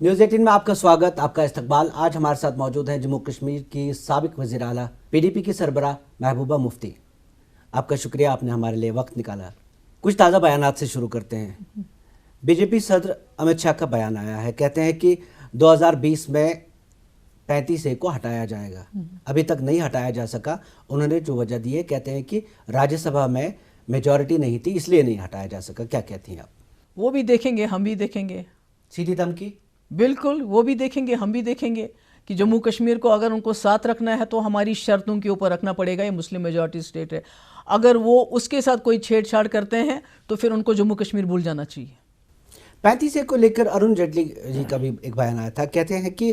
News 18 میں آپ کا سواگت، آپ کا استقبال۔ آج ہمارے ساتھ موجود ہیں جموں کشمیر کی سابق وزیر اعلیٰ PDP کی سربراہ محبوبہ مفتی۔ آپ کا شکریہ، آپ نے ہمارے لیے وقت نکالا۔ کچھ تازہ بیانات سے شروع کرتے ہیں۔ BJP صدر امت شاہ کا بیان آیا ہے، کہتے ہیں کہ 2020 میں 35A کو ہٹایا جائے گا، ابھی تک نہیں ہٹایا جا سکا۔ انہوں نے جو وجہ دی ہے، کہتے ہیں کہ راجیہ سبھا میں میجورٹی نہیں تھی، اس لیے نہیں ہٹایا جا سکا۔ کیا کہتی ہیں آپ؟ وہ بھی دیکھیں گے، ہم بھی دیکھیں گے۔ سیدھی دھمکی؟ بالکل، وہ بھی دیکھیں گے، ہم بھی دیکھیں گے کہ جموں کشمیر کو اگر ان کو ساتھ رکھنا ہے تو ہماری شرطوں کے اوپر رکھنا پڑے گا۔ یہ مسلم میجورٹی اسٹیٹ ہے، اگر وہ اس کے ساتھ کوئی چھیڑ چھاڑ کرتے ہیں تو پھر ان کو جموں کشمیر بھول جانا چاہیے۔ 35A کو لے کر ارون جیٹلی جی کا بھی ایک بیان آیا تھا، کہتے ہیں کہ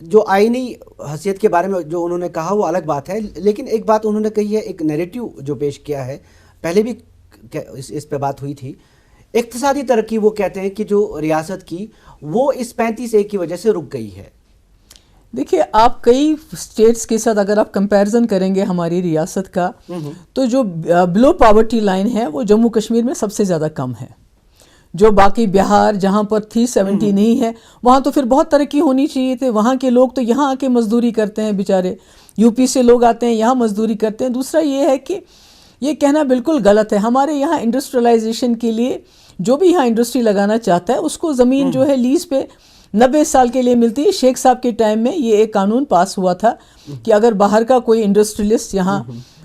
جو آئینی حیثیت کے بارے میں جو انہوں نے کہا وہ الگ بات ہے، لیکن ایک بات انہوں نے کہی ہے، ایک نیریٹو جو پیش کیا ہے، پہلے بھی اس پہ بات ہوئی تھی، اقتصادی ترقی وہ کہتے ہیں کہ جو ریاست کی وہ اس 35A کی وجہ سے رک گئی ہے۔ دیکھیے، آپ کئی اسٹیٹس کے ساتھ اگر آپ کمپیرزن کریں گے ہماری ریاست کا، تو جو بلو پاورٹی لائن ہے وہ جموں کشمیر میں سب سے زیادہ کم ہے۔ جو باقی بہار جہاں پر 370 نہیں ہے، وہاں تو پھر بہت ترقی ہونی چاہیے تھے۔ وہاں کے لوگ تو یہاں آ کے مزدوری کرتے ہیں بیچارے، UP سے لوگ آتے ہیں یہاں مزدوری کرتے ہیں۔ دوسرا یہ ہے کہ یہ کہنا بالکل غلط ہے، ہمارے یہاں انڈسٹریلائزیشن کے لیے جو بھی یہاں انڈسٹری لگانا چاہتا ہے اس کو زمین جو ہے لیز پہ 90 سال کے لیے ملتی ہے۔ شیخ صاحب کے ٹائم میں یہ ایک قانون پاس ہوا تھا کہ اگر باہر کا کوئی انڈسٹریلسٹ یہاں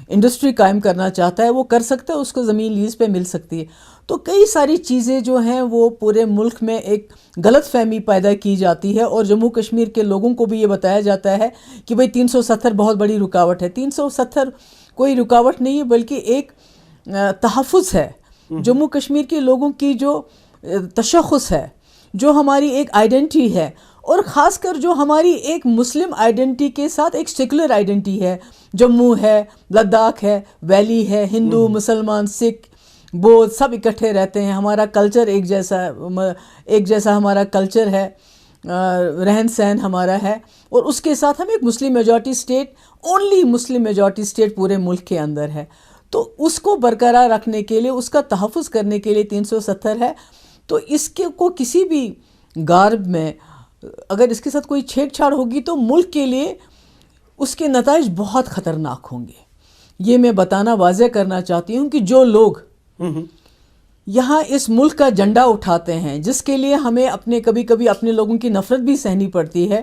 انڈسٹری قائم کرنا چاہتا ہے وہ کر سکتا ہے، اس کو زمین لیز پہ مل سکتی ہے۔ تو کئی ساری چیزیں جو ہیں وہ پورے ملک میں ایک غلط فہمی پیدا کی جاتی ہے، اور جموں کشمیر کے لوگوں کو بھی یہ بتایا جاتا ہے کہ بھئی 370 بہت بڑی رکاوٹ ہے۔ 370 کوئی رکاوٹ نہیں ہے، بلکہ ایک تحفظ ہے جموں کشمیر کے لوگوں کی، جو تشخص ہے، جو ہماری ایک آئیڈینٹی ہے، اور خاص کر جو ہماری ایک مسلم آئیڈینٹی کے ساتھ ایک سیکولر آئیڈینٹی ہے۔ جموں ہے، لداخ ہے، ویلی ہے، ہندو، مسلمان، سکھ، بودھ سب اکٹھے رہتے ہیں۔ ہمارا کلچر ایک جیسا ہمارا کلچر ہے، رہن سہن ہمارا ہے، اور اس کے ساتھ ہم ایک مسلم majority state, only Muslim majority state پورے ملک کے اندر ہے۔ تو اس کو برقرار رکھنے کے لیے، اس کا تحفظ کرنے کے لیے 370 ہے۔ تو اس کے کو کسی بھی غارب میں اگر اس کے ساتھ کوئی چھیڑ چھاڑ ہوگی تو ملک کے لیے اس کے نتائج بہت خطرناک ہوں گے۔ یہ میں بتانا واضح کرنا چاہتی ہوں کہ جو لوگ یہاں اس ملک کا جھنڈا اٹھاتے ہیں، جس کے لیے ہمیں کبھی کبھی اپنے لوگوں کی نفرت بھی سہنی پڑتی ہے،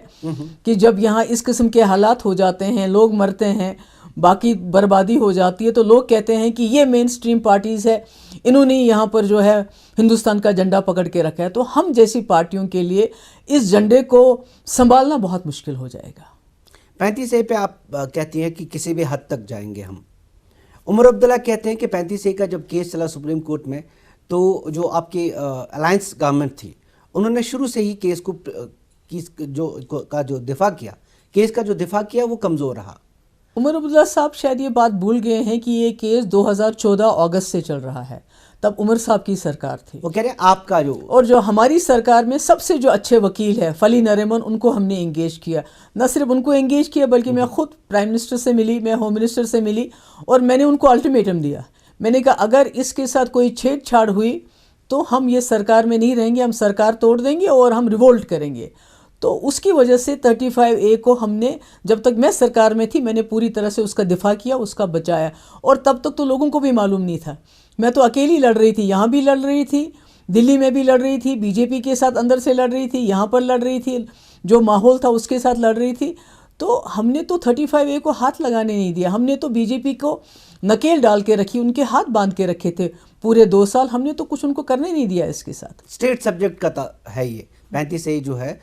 کہ جب یہاں اس قسم کے حالات ہو جاتے ہیں، لوگ مرتے ہیں، باقی بربادی ہو جاتی ہے، تو لوگ کہتے ہیں کہ یہ مین سٹریم پارٹیز ہے، انہوں نے یہاں پر جو ہے ہندوستان کا جھنڈا پکڑ کے رکھا ہے۔ تو ہم جیسی پارٹیوں کے لیے اس جھنڈے کو سنبھالنا بہت مشکل ہو جائے گا۔ 35A پہ آپ کہتی ہیں کہ کسی بھی حد تک جائیں گے ہم۔ عمر عبداللہ کہتے ہیں کہ 35A کا جب کیس چلا سپریم کورٹ میں، تو جو آپ کی الائنس گورنمنٹ تھی، انہوں نے شروع سے ہی کیس جو دفاع کیا، کیس کا جو دفاع کیا وہ کمزور رہا۔ عمر عبداللہ صاحب شاید یہ بات بھول گئے ہیں کہ یہ کیس 2014 اگست سے چل رہا ہے، تب عمر صاحب کی سرکار تھی۔ وہ کہہ رہے ہیں آپ کا اور جو ہماری سرکار میں سب سے جو اچھے وکیل ہے فلی نریمن، ان کو ہم نے انگیج کیا۔ نہ صرف ان کو انگیج کیا بلکہ میں خود پرائم منسٹر سے ملی، میں ہوم منسٹر سے ملی، اور میں نے ان کو الٹیمیٹم دیا۔ میں نے کہا اگر اس کے ساتھ کوئی چھیڑ چھاڑ ہوئی تو ہم یہ سرکار میں نہیں رہیں گے، ہم سرکار توڑ دیں گے اور ہم ریوولٹ کریں گے۔ تو اس کی وجہ سے 35A کو ہم نے، جب تک میں سرکار میں تھی، میں نے پوری طرح سے اس کا دفاع کیا، اس کا بچایا، اور تب تک تو لوگوں کو بھی معلوم نہیں تھا۔ میں تو اکیلی لڑ رہی تھی، یہاں بھی لڑ رہی تھی، دلی میں بھی لڑ رہی تھی، BJP کے ساتھ اندر سے لڑ رہی تھی، یہاں پر لڑ رہی تھی، جو ماحول تھا اس کے ساتھ لڑ رہی تھی۔ تو ہم نے تو 35A کو ہاتھ لگانے نہیں دیا، ہم نے تو BJP کو نکیل ڈال کے رکھی، ان کے ہاتھ باندھ کے رکھے تھے پورے 2 سال، ہم نے تو کچھ ان کو کرنے نہیں دیا اس کے ساتھ۔ اسٹیٹ سبجیکٹ کا ہے یہ 35A جو ہے،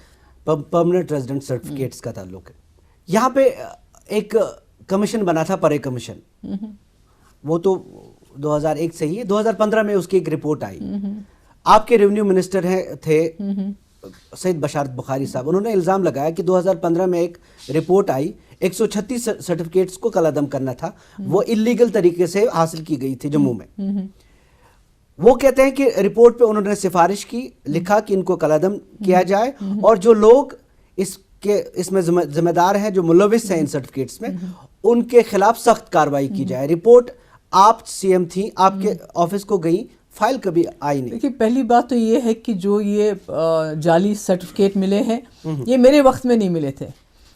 پرمننٹ ریزیڈنٹ سرٹیفکیٹس کا تعلق ہے۔ یہاں پہ ایک کمیشن بنا تھا، پرے کمیشن، وہ تو 2001 سے ہی، 2015 میں اس کی ایک رپورٹ آئی۔ آپ کے ریونیو منسٹر تھے سید بشارت بخاری صاحب، انہوں نے الزام لگایا کہ 2015 میں ایک رپورٹ آئی، 136 سرٹیفکیٹس کو کالعدم کرنا تھا، وہ اللیگل طریقے سے حاصل کی گئی تھی جموں میں۔ وہ کہتے ہیں کہ رپورٹ پہ انہوں نے سفارش کی، لکھا کہ ان کو کالعدم کیا جائے، اور جو لوگ اس میں ذمہ دار ہیں، جو ملوث ہیں ان سرٹیفکیٹس میں، ان کے خلاف سخت کارروائی کی جائے۔ رپورٹ آپ CM تھیں، آپ کے آفس کو گئی، فائل کبھی آئی نہیں. دیکھیے پہلی بات تو یہ ہے کہ جو یہ جعلی سرٹیفکیٹ ملے ہیں یہ میرے وقت میں نہیں ملے تھے،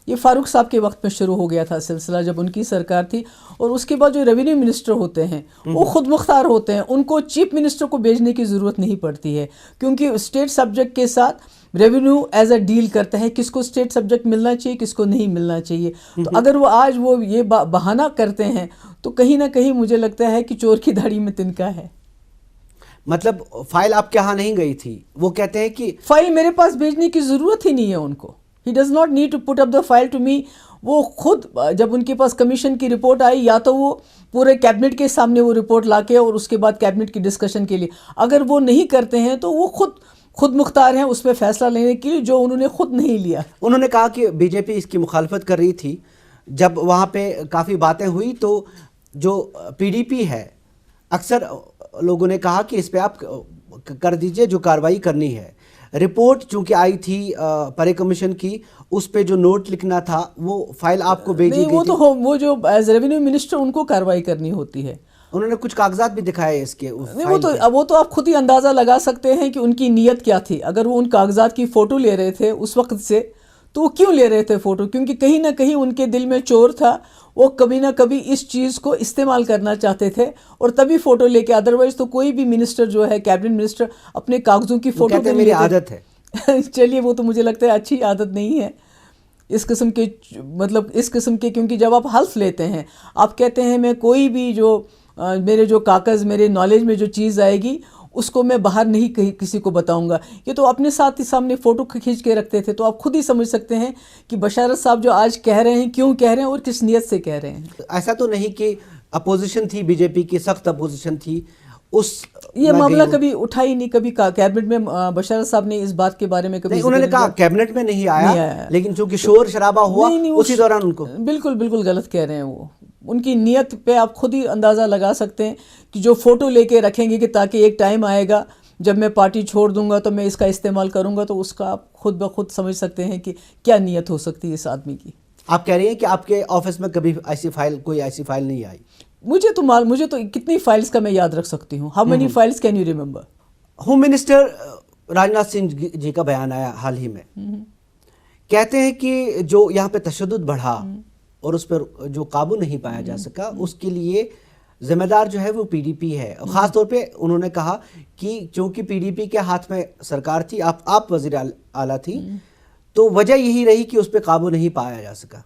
یہ فاروق صاحب کے وقت میں شروع ہو گیا تھا سلسلہ جب ان کی سرکار تھی. اور اس کے بعد جو ریونیو منسٹر ہوتے ہیں وہ خود مختار ہوتے ہیں، ان کو چیف منسٹر کو بھیجنے کی ضرورت نہیں پڑتی ہے، کیونکہ اسٹیٹ سبجیکٹ کے ساتھ ریونیو ایز اے ڈیل کرتا ہے کس کو اسٹیٹ سبجیکٹ ملنا چاہیے کس کو نہیں ملنا چاہیے. تو اگر وہ آج وہ یہ بہانہ کرتے ہیں تو کہیں نہ کہیں مجھے لگتا ہے کہ چور کی داڑھی میں تنکا ہے. مطلب فائل آپ کے ہاں نہیں گئی تھی، وہ کہتے ہیں کہ فائل میرے پاس بھیجنے کی ضرورت ہی نہیں ہے ان کو. He does not need to put up the file to me. وہ خود جب ان کے پاس کمیشن کی رپورٹ آئی یا تو وہ پورے کیبنٹ کے سامنے وہ رپورٹ لا کے اور اس کے بعد کیبنٹ کی ڈسکشن کے لیے، اگر وہ نہیں کرتے ہیں تو وہ خود مختار ہیں اس پہ فیصلہ لینے کے لیے جو انہوں نے خود نہیں لیا. انہوں نے کہا کہ بی جے پی اس کی مخالفت کر رہی تھی. جب وہاں پہ کافی باتیں ہوئی تو جو پی ڈی پی ہے اکثر لوگوں نے کہا کہ اس پہ آپ کر دیجئے جو کارروائی کرنی ہے. رپورٹ چونکہ آئی تھی پرے کمیشن کی، اس پہ جو نوٹ لکھنا تھا وہ فائل آپ کو بھیجی گئی تھی. وہ جو ایز ریونیو منسٹر ان کو کارروائی کرنی ہوتی ہے. انہوں نے کچھ کاغذات بھی دکھائے اس کے. وہ تو آپ خود ہی اندازہ لگا سکتے ہیں کہ ان کی نیت کیا تھی. اگر وہ ان کاغذات کی فوٹو لے رہے تھے اس وقت سے تو وہ کیوں لے رہے تھے فوٹو؟ کیونکہ کہیں نہ کہیں ان کے دل میں چور تھا، وہ کبھی نہ کبھی اس چیز کو استعمال کرنا چاہتے تھے اور تبھی فوٹو لے کے. ادروائز تو کوئی بھی منسٹر جو ہے کیبنٹ منسٹر اپنے کاغذوں کی فوٹو کہتے ہیں میری عادت ہے. چلیے وہ تو مجھے لگتا ہے اچھی عادت نہیں ہے اس قسم کے، مطلب اس قسم کے. کیونکہ جب آپ حلف لیتے ہیں آپ کہتے ہیں میں کوئی بھی جو میرے جو کاغذ میرے نالج میں جو چیز آئے گی اس کو میں باہر نہیں کسی کو بتاؤں گا. یہ تو اپنے ساتھ ہی سامنے فوٹو کھینچ کے رکھتے تھے. تو آپ خود ہی سمجھ سکتے ہیں کہ بشارت صاحب جو آج کہہ رہے ہیں کیوں کہہ رہے ہیں اور کس نیت سے کہہ رہے ہیں. ایسا تو نہیں کہ اپوزیشن تھی بی جے پی کی، سخت اپوزیشن تھی، یہ معاملہ کبھی اٹھا ہی نہیں. کبھی کیبنٹ میں بشارت صاحب نے اس بات کے بارے میں کبھی انہوں نے کہا کیبنٹ میں نہیں آیا، لیکن چونکہ شور شرابہ ہوا اسی دوران ان کو. بالکل غلط کہہ رہے ہیں. وہ ان کی نیت پہ آپ خود ہی اندازہ لگا سکتے ہیں کہ جو فوٹو لے کے رکھیں گے کہ تاکہ ایک ٹائم آئے گا جب میں پارٹی چھوڑ دوں گا تو میں اس کا استعمال کروں گا، تو اس کا آپ خود بخود سمجھ سکتے ہیں کہ کیا نیت ہو سکتی ہے اس آدمی کی. آپ کہہ رہی ہیں کہ آپ کے آفس میں کبھی کوئی ایسی فائل نہیں آئی؟ مجھے تو کتنی فائلز کا میں یاد رکھ سکتی ہوں. How many files can you remember? Home minister Rajnath Singh ji کا بیان آیا حال ہی میں، کہتے ہیں کہ جو یہاں پہ تشدد بڑھا اور اس پر جو قابو نہیں پایا جا سکا اس کے لیے ذمہ دار جو ہے وہ پی ڈی پی ہے. خاص طور پہ انہوں نے کہا کہ چونکہ پی ڈی پی کے ہاتھ میں سرکار تھی، آپ وزیر اعلیٰ تھی، تو وجہ یہی رہی کہ اس پہ قابو نہیں پایا جا سکا.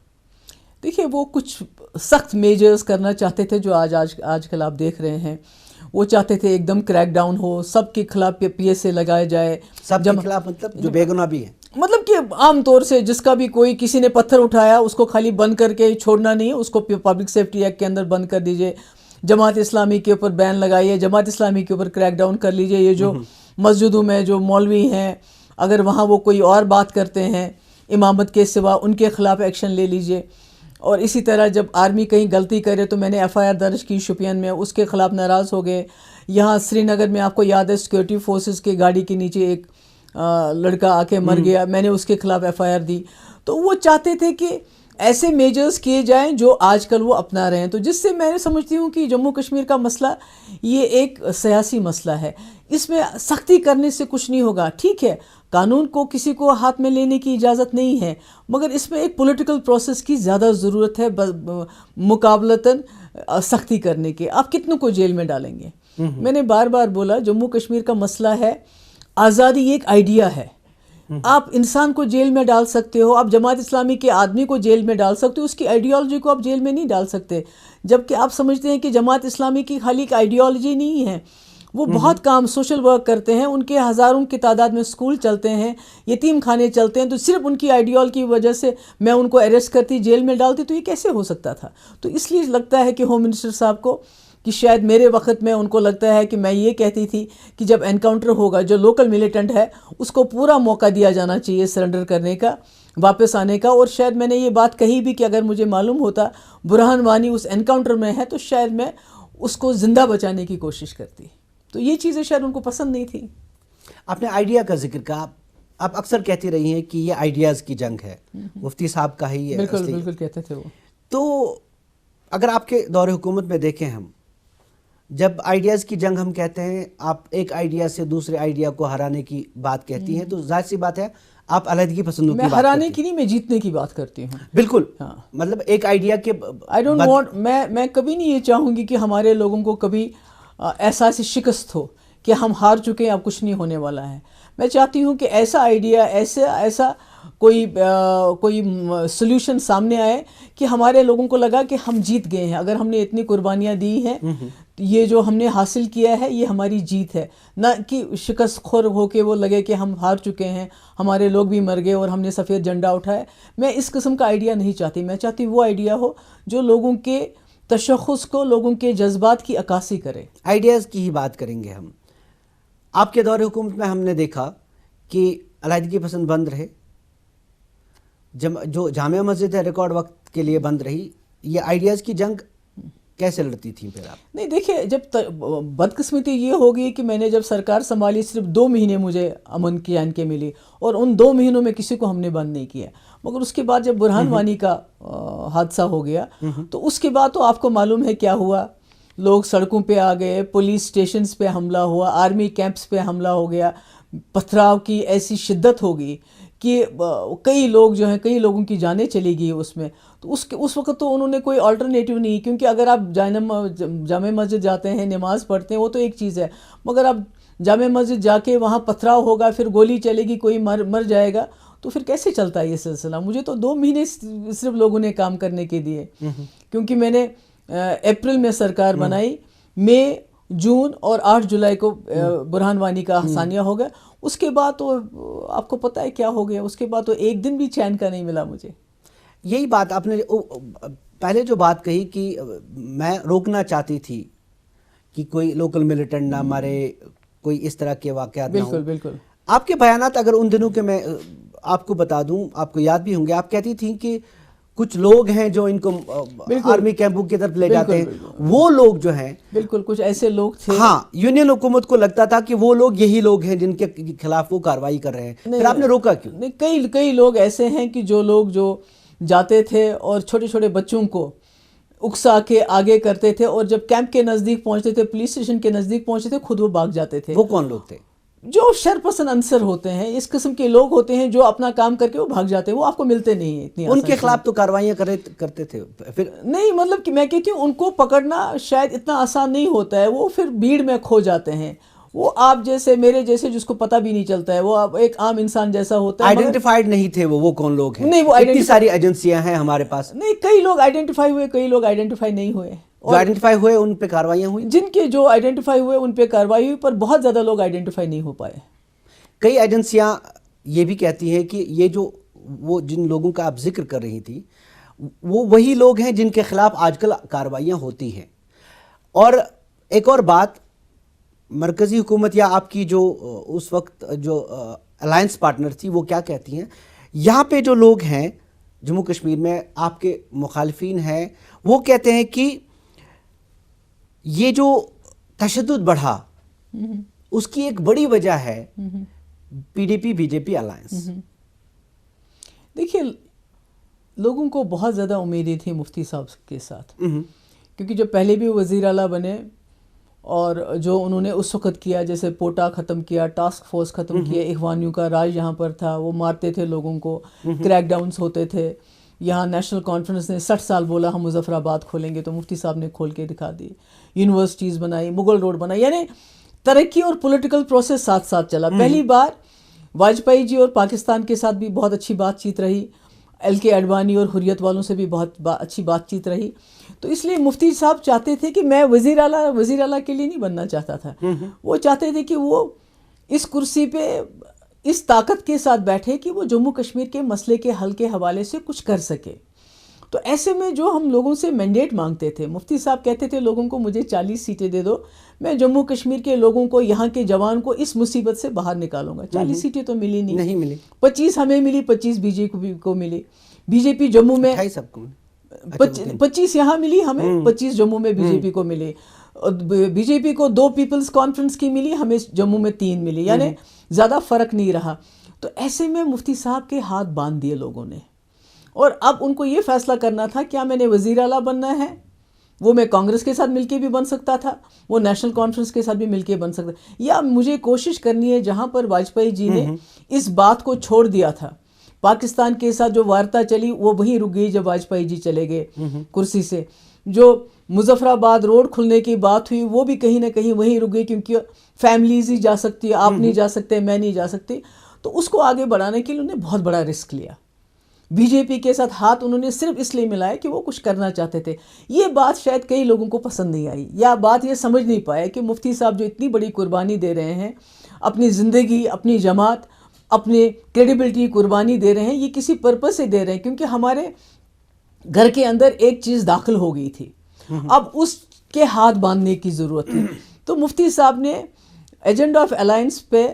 دیکھیے وہ کچھ سخت میجرز کرنا چاہتے تھے جو آج کل آپ دیکھ رہے ہیں. وہ چاہتے تھے ایک دم کریک ڈاؤن ہو، سب کے خلاف پی ایس اے لگائے جائے. سب کے خلاف مطلب جو بے گناہ بھی ہیں، مطلب کہ عام طور سے جس کا بھی کوئی کسی نے پتھر اٹھایا اس کو خالی بند کر کے چھوڑنا نہیں، اس کو پبلک سیفٹی ایکٹ کے اندر بند کر دیجئے. جماعت اسلامی کے اوپر بین لگائیے، جماعت اسلامی کے اوپر کریک ڈاؤن کر لیجئے. یہ جو مسجدوں میں جو مولوی ہیں اگر وہاں وہ کوئی اور بات کرتے ہیں امامت کے سوا ان کے خلاف ایکشن لے لیجئے. اور اسی طرح جب آرمی کہیں غلطی کرے تو میں نے ایف آئی آر درج کی شوپین میں، اس کے خلاف ناراض ہو گئے. یہاں سری نگر میں آپ کو یاد ہے سیکورٹی فورسز کی گاڑی کے نیچے ایک لڑکا آ کے مر گیا، میں نے اس کے خلاف ایف آئی آر دی. تو وہ چاہتے تھے کہ ایسے میجرز کیے جائیں جو آج کل وہ اپنا رہے ہیں. تو جس سے میں نے سمجھتی ہوں کہ جموں کشمیر کا مسئلہ یہ ایک سیاسی مسئلہ ہے. اس میں سختی کرنے سے کچھ نہیں ہوگا. ٹھیک ہے قانون کو کسی کو ہاتھ میں لینے کی اجازت نہیں ہے، مگر اس میں ایک پولیٹیکل پروسیس کی زیادہ ضرورت ہے مقابلتاً سختی کرنے کے. آپ کتنوں کو جیل میں ڈالیں گے؟ میں نے بار بار بولا جموں کشمیر کا مسئلہ ہے آزادی ایک آئیڈیا ہے. آپ انسان کو جیل میں ڈال سکتے ہو، آپ جماعت اسلامی کے آدمی کو جیل میں ڈال سکتے ہو، اس کی آئیڈیالوجی کو آپ جیل میں نہیں ڈال سکتے. جبکہ آپ سمجھتے ہیں کہ جماعت اسلامی کی خالی ایک آئیڈیالوجی نہیں ہے، وہ بہت کام سوشل ورک کرتے ہیں. ان کے ہزاروں کی تعداد میں اسکول چلتے ہیں، یتیم خانے چلتے ہیں. تو صرف ان کی آئیڈیال کی وجہ سے میں ان کو اریسٹ کرتی، جیل میں ڈالتی، تو یہ کیسے ہو سکتا تھا؟ تو اس لیے لگتا ہے کہ ہوم منسٹر صاحب کو کہ شاید میرے وقت میں ان کو لگتا ہے کہ میں یہ کہتی تھی کہ جب انکاؤنٹر ہوگا جو لوکل ملیٹنٹ ہے اس کو پورا موقع دیا جانا چاہیے سرنڈر کرنے کا، واپس آنے کا. اور شاید میں نے یہ بات کہی بھی کہ اگر مجھے معلوم ہوتا برہان وانی اس انکاؤنٹر میں ہے تو شاید میں اس کو زندہ بچانے کی کوشش کرتی. تو یہ چیزیں شاید ان کو پسند نہیں تھی. آپ نے آئیڈیا کا ذکر کہا، آپ اکثر کہتی رہی ہیں کہ یہ آئیڈیاز کی جنگ ہے، مفتی صاحب کا ہی ہے. بالکل کہتے تھے وہ. تو اگر آپ کے دور حکومت میں دیکھیں ہم جب آئیڈیاز کی جنگ ہم کہتے ہیں، آپ ایک آئیڈیا سے دوسرے آئیڈیا کو ہرانے کی بات کہتی ہیں، تو ظاہر سی بات ہے آپ علیحدگی پسندوں کی میں بات ہرانے کرتی کی نہیں، میں جیتنے کی بات کرتی ہوں. بالکل. ہاں. مطلب ایک آئیڈیا کے آئی ڈونٹ وانٹ، میں کبھی نہیں یہ چاہوں گی کہ ہمارے لوگوں کو کبھی احساس شکست ہو کہ ہم ہار چکے ہیں، اب کچھ نہیں ہونے والا ہے. میں چاہتی ہوں کہ ایسا آئیڈیا، ایسا کوئی سولوشن سامنے آئے کہ ہمارے لوگوں کو لگا کہ ہم جیت گئے ہیں. اگر ہم نے اتنی قربانیاں دی ہیں، یہ جو ہم نے حاصل کیا ہے یہ ہماری جیت ہے، نہ کہ شکست خور ہو کے وہ لگے کہ ہم ہار چکے ہیں، ہمارے لوگ بھی مر گئے اور ہم نے سفید جھنڈا اٹھایا. میں اس قسم کا آئیڈیا نہیں چاہتی. میں چاہتی وہ آئیڈیا ہو جو لوگوں کے تشخص کو، لوگوں کے جذبات کی عکاسی کرے. آئیڈیاز کی ہی بات کریں گے ہم. آپ کے دور حکومت میں ہم نے دیکھا کہ علیحدگی پسند بند رہے، جو جامع مسجد ہے ریکارڈ وقت کے لیے بند رہی. یہ آئیڈیاز کی جنگ کیسے لڑتی تھیں پھر آپ؟ نہیں دیکھیے، جب بدقسمتی یہ ہوگی کہ میں نے جب سرکار سنبھالی صرف 2 مہینے مجھے امن کی عین کے ملی، اور ان 2 مہینوں میں کسی کو ہم نے بند نہیں کیا. مگر اس کے بعد جب برہان وانی کا حادثہ ہو گیا تو اس کے بعد تو آپ کو معلوم ہے کیا ہوا. لوگ سڑکوں پہ آ گئے، پولیس اسٹیشنز پہ حملہ ہوا، آرمی کیمپس پہ حملہ ہو گیا، پتھراؤ کی ایسی شدت ہو گئی کہ کئی لوگ جو ہیں، کئی لوگوں کی جانیں چلی گئی اس میں. تو اس وقت تو انہوں نے کوئی آلٹرنیٹیو نہیں، کیونکہ اگر آپ جامع مسجد جاتے ہیں، نماز پڑھتے ہیں، وہ تو ایک چیز ہے، مگر آپ جامع مسجد جا کے وہاں پتھراؤ ہوگا، پھر گولی چلے گی، کوئی مر جائے گا، تو پھر کیسے چلتا ہے یہ سلسلہ؟ مجھے تو 2 مہینے صرف لوگوں نے کام کرنے کے دیے، کیونکہ میں نے اپریل میں سرکار بنائی، مئی، جون اور 8 جولائی کو برہان وانی کا ثانیہ ہو گیا. اس کے بعد تو آپ کو پتہ ہے کیا ہو گیا. اس کے بعد تو ایک دن بھی چین کا نہیں ملا مجھے. یہی بات آپ نے پہلے جو بات کہی کہ میں روکنا چاہتی تھی کہ کوئی لوکل ملیٹنٹ نہ مارے، کوئی اس طرح کے واقعات نہ ہوں. بالکل بالکل. آپ کے بیانات اگر ان دنوں کے میں آپ کو بتا دوں، آپ کو یاد بھی ہوں گے، آپ کہتی تھیں کہ کچھ لوگ ہیں جو ان کو آرمی کیمپوں کی طرف لے جاتے ہیں. وہ لوگ جو ہیں، بالکل کچھ ایسے لوگ تھے. ہاں، یونین حکومت کو لگتا تھا کہ وہ لوگ یہی لوگ ہیں جن کے خلاف وہ کارروائی کر رہے ہیں. پھر آپ نے روکا کیوں؟ نہیں، کئی لوگ ایسے ہیں کہ جو لوگ جو جاتے تھے اور چھوٹے چھوٹے بچوں کو اکسا کے آگے کرتے تھے، اور جب کیمپ کے نزدیک پہنچتے تھے، پولیس اسٹیشن کے نزدیک پہنچتے تھے، خود وہ بھاگ جاتے تھے. وہ کون لوگ تھے؟ جو شرپسند عنصر ہوتے ہیں، اس قسم کے لوگ ہوتے ہیں جو اپنا کام کر کے وہ بھاگ جاتے ہیں. وہ آپ کو ملتے نہیں ہیں اتنی ان کے خلاف تو کارروائیاں کرتے تھے. پھر نہیں، مطلب کہ میں کہتی ہوں ان کو پکڑنا شاید اتنا آسان نہیں ہوتا ہے. وہ پھر بھیڑ میں کھو جاتے ہیں. وہ آپ جیسے، میرے جیسے، جس کو پتہ بھی نہیں چلتا ہے، وہ ایک عام انسان جیسا ہوتا ہے. آئیڈینٹیفائیڈ نہیں تھے وہ کون لوگ ہیں؟ نہیں، وہ اتنی ساری ایجنسیاں ہیں ہمارے پاس. نہیں، کئی لوگ آئیڈینٹیفائی ہوئے، کئی لوگ آئیڈینٹیفائی نہیں ہوئے. جو آئیڈینٹیفائی ہوئے ان پہ کارروائیاں ہوئی. جن کے جو آئیڈینٹیفائی ہوئے ان پہ کارروائی ہوئی، پر بہت زیادہ لوگ آئیڈینٹیفائی نہیں ہو پائے. کئی ایجنسیاں یہ بھی کہتی ہیں کہ یہ جو وہ جن لوگوں کا آپ ذکر کر رہی تھی، وہ وہی لوگ ہیں جن کے خلاف آج کل کارروائیاں ہوتی ہیں. اور ایک اور بات، مرکزی حکومت یا آپ کی جو اس وقت جو الائنس پارٹنر تھی، وہ کیا کہتی ہیں؟ یہاں پہ جو لوگ ہیں جموں کشمیر میں، آپ کے مخالفین ہیں، وہ کہتے ہیں کہ یہ جو تشدد بڑھا، اس کی ایک بڑی وجہ ہے P D P B J P alliance. دیکھیے، لوگوں کو بہت زیادہ امیدیں تھیں مفتی صاحب کے ساتھ، کیونکہ جو پہلے بھی وزیر اعلیٰ بنے اور جو انہوں نے اس وقت کیا، جیسے پوٹا ختم کیا، ٹاسک فورس ختم کیا، اخوانیوں کا راج یہاں پر تھا، وہ مارتے تھے لوگوں کو، کریک ڈاؤنز ہوتے تھے. یہاں نیشنل کانفرنس نے 60 سال بولا ہم مظفر آباد کھولیں گے، تو مفتی صاحب نے کھول کے دکھا دی. یونیورسٹیز بنائی، مغل روڈ بنائی، یعنی ترقی اور پولیٹیکل پروسیس ساتھ ساتھ چلا. پہلی بار واجپئی جی اور پاکستان کے ساتھ بھی بہت اچھی بات چیت رہی، ایل کے اڈوانی اور حریت والوں سے بھی بہت اچھی بات چیت رہی. تو اس لیے مفتی صاحب چاہتے تھے کہ میں وزیر اعلیٰ کے لیے نہیں بننا چاہتا تھا. وہ چاہتے تھے کہ وہ اس کرسی پہ اس طاقت کے ساتھ بیٹھے کہ وہ جموں کشمیر کے مسئلے کے حل کے حوالے سے کچھ کر سکے. تو ایسے میں جو ہم لوگوں سے مینڈیٹ مانگتے تھے، مفتی صاحب کہتے تھے لوگوں کو مجھے 40 سیٹیں دے دو، میں جموں کشمیر کے لوگوں کو، یہاں کے جوان کو اس مصیبت سے باہر نکالوں گا. 40 سیٹیں تو ملی نہیں ملی. 25 ہمیں ملی، 25 بی جے پی کو ملی. بی جے پی جموں میں 25 یہاں ملی ہمیں، 25 جموں میں بی جے پی کو ملی. بی جے پی کو 2 پیپلز کانفرنس کی ملی، ہمیں جموں میں 3 ملی، یعنی زیادہ فرق نہیں رہا. تو ایسے میں مفتی صاحب کے ہاتھ باندھ دیے لوگوں نے، اور اب ان کو یہ فیصلہ کرنا تھا کیا میں نے وزیر اعلیٰ بننا ہے وہ میں کانگریس کے ساتھ مل کے بھی بن سکتا تھا, وہ نیشنل کانفرنس کے ساتھ بھی مل کے بن سکتا, یا مجھے کوشش کرنی ہے جہاں پر واجپئی جی نے اس بات کو چھوڑ دیا تھا, پاکستان کے ساتھ جو وارتا چلی وہ وہیں رک گئی جب واجپئی جی چلے گئے کرسی سے. جو مظفر آباد روڈ کھلنے کی بات ہوئی وہ بھی کہیں نہ کہیں وہیں رک گئی, کیونکہ فیملیز ہی جا سکتی ہے, آپ نہیں جا سکتے, میں نہیں جا سکتی. تو اس کو آگے بڑھانے کے لیے انہوں نے بہت بڑا رسک لیا. بی جے پی کے ساتھ ہاتھ انہوں نے صرف اس لیے ملایا کہ وہ کچھ کرنا چاہتے تھے. یہ بات شاید کئی لوگوں کو پسند نہیں آئی, یا بات یہ سمجھ نہیں پائے کہ مفتی صاحب جو اتنی بڑی قربانی دے رہے ہیں, اپنی زندگی, اپنی جماعت, اپنی کریڈیبلٹی قربانی دے رہے ہیں, یہ کسی پرپس سے دے رہے ہیں کیونکہ ہمارے گھر کے اندر ایک چیز داخل ہو گئی تھی, اب اس کے ہاتھ باندھنے کی ضرورت تھی. تو مفتی صاحب نے ایجنڈا آف الائنس پہ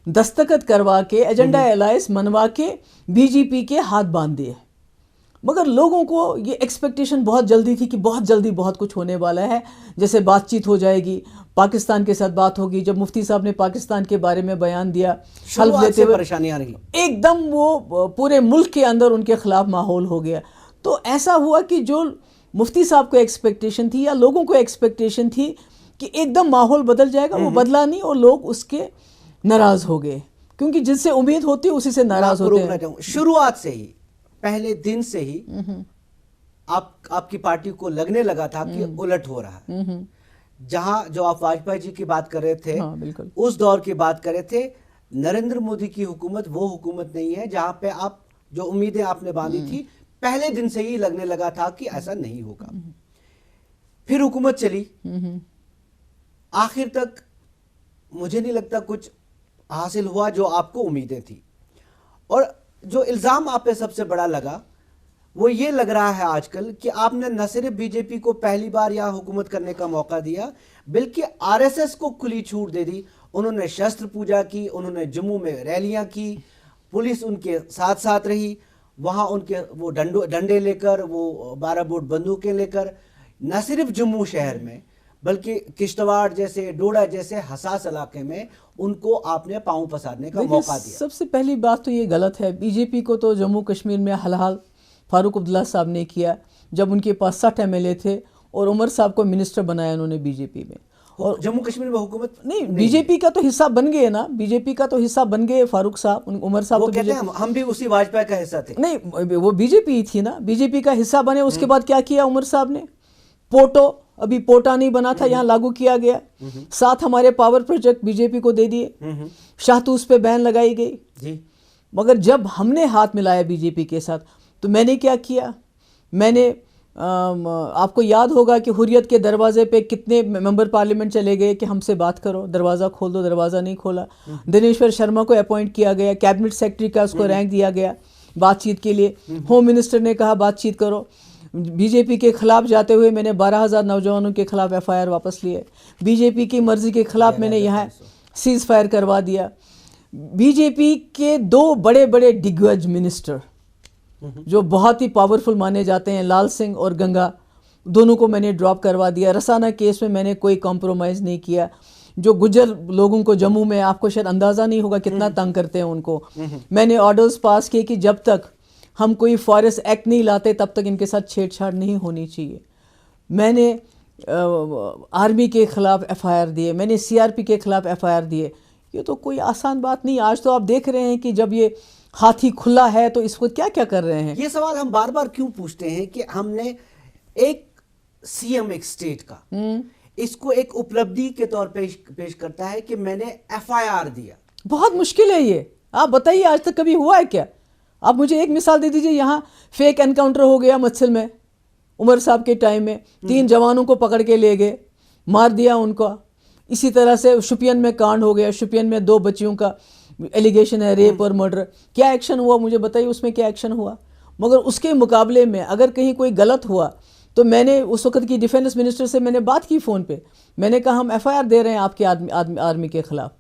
دستخط کروا کے, ایجنڈا الائنس منوا کے بی جے پی کے ہاتھ باندھ دیے. مگر لوگوں کو یہ ایکسپیکٹیشن بہت جلدی تھی کہ بہت جلدی بہت کچھ ہونے والا ہے, جیسے بات چیت ہو جائے گی, پاکستان کے ساتھ بات ہوگی. جب مفتی صاحب نے پاکستان کے بارے میں بیان دیا, حلف لیتے ہوئے پریشانیاں رہی, ایک دم وہ پورے ملک کے اندر ان کے خلاف ماحول ہو گیا. تو ایسا ہوا کہ جو مفتی صاحب کو ایکسپیکٹیشن تھی یا لوگوں کو ایکسپیکٹیشن تھی کہ ایک دم ماحول بدل جائے گا, وہ بدلا نہیں, اور لوگ اس کے ناراض ہو گئے, کیونکہ جس سے امید ہوتی ہے اسی سے ناراض ہوتے ہیں. شروعات سے ہی, پہلے دن سے ہی آپ کی پارٹی کو لگنے لگا تھا کہ الٹ ہو رہا ہے. جہاں جو آپ واجپئی جی کی بات کر رہے تھے, اس دور کی بات کر رہے تھے, نریندر مودی کی حکومت وہ حکومت نہیں ہے جہاں پہ آپ جو امیدیں آپ نے باندھی تھی پہلے دن سے ہی لگنے لگا تھا کہ ایسا نہیں ہوگا. پھر حکومت چلی, آخر تک مجھے نہیں لگتا کچھ حاصل ہوا جو آپ کو امیدیں تھی. اور جو الزام آپ پہ سب سے بڑا لگا وہ یہ لگ رہا ہے آج کل کہ آپ نے نہ صرف بی جے پی کو پہلی بار یہاں حکومت کرنے کا موقع دیا, بلکہ آر ایس ایس کو کھلی چھوٹ دے دی. انہوں نے شستر پوجا کی, انہوں نے جموں میں ریلیاں کی, پولیس ان کے ساتھ ساتھ رہی, وہاں ان کے وہ ڈنڈے لے کر, وہ 12 بوٹ بندوقیں لے کر, نہ صرف جموں شہر میں بلکہ کشتواڑ جیسے, ڈوڈا جیسے حساس علاقے میں ان کو آپ نے پاؤں پسارنے کا موقع دیا. سب سے پہلی بات تو یہ غلط ہے, بی جے پی کو تو جموں کشمیر میں حال فاروق عبداللہ صاحب نے کیا, جب ان کے پاس 60 ایم ایل اے تھے, اور عمر صاحب کو منسٹر بنایا انہوں نے بی جے پی میں. اور جموں کشمیر میں حکومت نہیں, بی جے پی کا تو حصہ بن گئے نا, بی جے پی کا تو حصہ بن گئے فاروق صاحب, عمر صاحب. وہ کہتے ہیں ہم بھی اسی واجپئی کا حصہ تھے. نہیں, وہ بی جے پی تھی نا, بی جے پی کا حصہ بنے. اس کے بعد کیا کیا عمر صاحب نے؟ پوٹو, ابھی پوٹا نہیں بنا تھا, یہاں لاگو کیا گیا. 7 ہمارے پاور پروجیکٹ بی جے پی کو دے دیے, شاہتوس پہ بین لگائی گئی. مگر جب ہم نے ہاتھ ملایا بی جے پی کے ساتھ, تو میں نے کیا کیا, میں نے آپ کو یاد ہوگا کہ حریت کے دروازے پہ کتنے ممبر پارلیمنٹ چلے گئے کہ ہم سے بات کرو, دروازہ کھول دو, دروازہ نہیں کھولا. دنیشور شرما کو اپوائنٹ کیا گیا, کیبنٹ سیکرٹری کا اس کو رینک دیا گیا بات چیت کے لیے. ہوم منسٹر نے کہا بات چیت کرو. بی جے پی کے خلاف جاتے ہوئے میں نے 12,000 نوجوانوں کے خلاف ایف آئی آر واپس لیے. بی جے پی کی مرضی کے خلاف میں نے یہاں سیز فائر کروا دیا. بی جے پی کے 2 بڑے بڑے ڈگوج منسٹر جو بہت ہی پاورفل مانے جاتے ہیں, لال سنگھ اور گنگا, دونوں کو میں نے ڈراپ کروا دیا. رسانہ کیس میں نے کوئی کمپرومائز نہیں کیا. جو گجر لوگوں کو جموں میں, آپ کو شاید اندازہ نہیں ہوگا کتنا تنگ کرتے ہیں ان کو, میں نے آرڈرز پاس کیے کہ جب تک ہم کوئی فارسٹ ایکٹ نہیں لاتے تب تک ان کے ساتھ چھیڑ چھاڑ نہیں ہونی چاہیے. میں نے آرمی کے خلاف ایف آئی آر دیے, میں نے سی آر پی کے خلاف ایف آئی آر دیے. یہ تو کوئی آسان بات نہیں. آج تو آپ دیکھ رہے ہیں کہ جب یہ ہاتھی کھلا ہے تو اس وقت کیا کیا کر رہے ہیں. یہ سوال ہم بار بار کیوں پوچھتے ہیں کہ ہم نے ایک سی ایم ایک اسٹیٹ کا اس کو ایک اپلبدھی کے طور پہ پیش کرتا ہے کہ میں نے ایف آئی آر دیا. بہت مشکل ہے یہ. آپ بتائیے آج تک کبھی ہوا ہے کیا؟ آپ مجھے ایک مثال دے دیجئے. یہاں فیک انکاؤنٹر ہو گیا مچھل میں, عمر صاحب کے ٹائم میں 3 جوانوں کو پکڑ کے لے گئے, مار دیا ان کو. اسی طرح سے شپین میں کانڈ ہو گیا, شپین میں 2 بچیوں کا ایلیگیشن ہے, ریپ اور مرڈر. کیا ایکشن ہوا مجھے بتائیے, اس میں کیا ایکشن ہوا؟ مگر اس کے مقابلے میں اگر کہیں کوئی غلط ہوا تو میں نے اس وقت کی ڈیفینس منسٹر سے میں نے بات کی فون پہ, میں نے کہا ہم ایف آئی آر دے رہے ہیں آپ کے آرمی کے خلاف,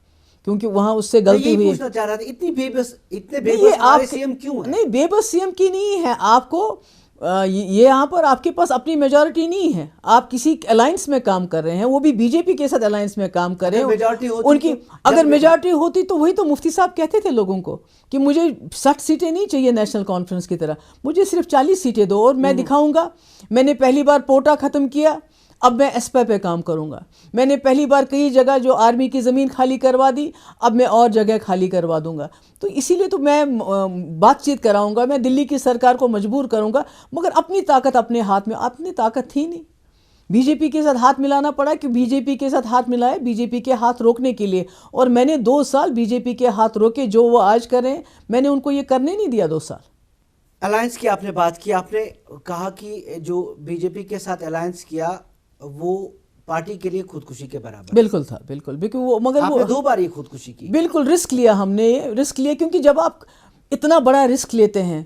کیونکہ وہاں اس سے غلطی ہوئی. پوچھنا چاہ رہا تھا اتنے بے بس ہمارے سی ایم کیوں ہیں؟ نہیں, بے بس سی ایم کی نہیں ہے. آپ کو یہ یہاں پر آپ کے پاس اپنی میجورٹی نہیں ہے, آپ کسی الائنس میں کام کر رہے ہیں, وہ بھی بی جے پی کے ساتھ الائنس میں کام کر رہے ہیں. ان کی اگر میجورٹی ہوتی تو وہی تو مفتی صاحب کہتے تھے لوگوں کو کہ مجھے 60 سیٹیں نہیں چاہیے نیشنل کانفرنس کی طرح, مجھے صرف 40 سیٹیں دو اور میں دکھاؤں گا. میں نے پہلی بار پوٹا ختم کیا, اب میں ایسپا پہ کام کروں گا. میں نے پہلی بار کئی جگہ جو آرمی کی زمین خالی کروا دی, اب میں اور جگہ خالی کروا دوں گا. تو اسی لیے تو میں بات چیت کراؤں گا, میں دلی کی سرکار کو مجبور کروں گا, مگر اپنی طاقت اپنے ہاتھ میں, اپنی طاقت تھی نہیں. بی جے پی کے ساتھ ہاتھ ملانا پڑا کہ بی جے پی کے ساتھ ہاتھ ملائے بی جے پی کے ہاتھ روکنے کے لیے, اور میں نے 2 سال بی جے پی کے ہاتھ روکے. جو وہ آج کر رہے ہیں میں نے ان کو یہ کرنے نہیں دیا 2 سال. الائنس کی آپ نے بات کی, آپ نے کہا کہ جو بی جے پی کے ساتھ الائنس کیا وہ پارٹی کے لیے خودکشی کے برابر. بالکل تھا, بالکل, وہ مگر آپ نے 2 بار یہ خودکشی کی. بالکل رسک لیا, ہم نے رسک لیا, کیونکہ جب آپ اتنا بڑا رسک لیتے ہیں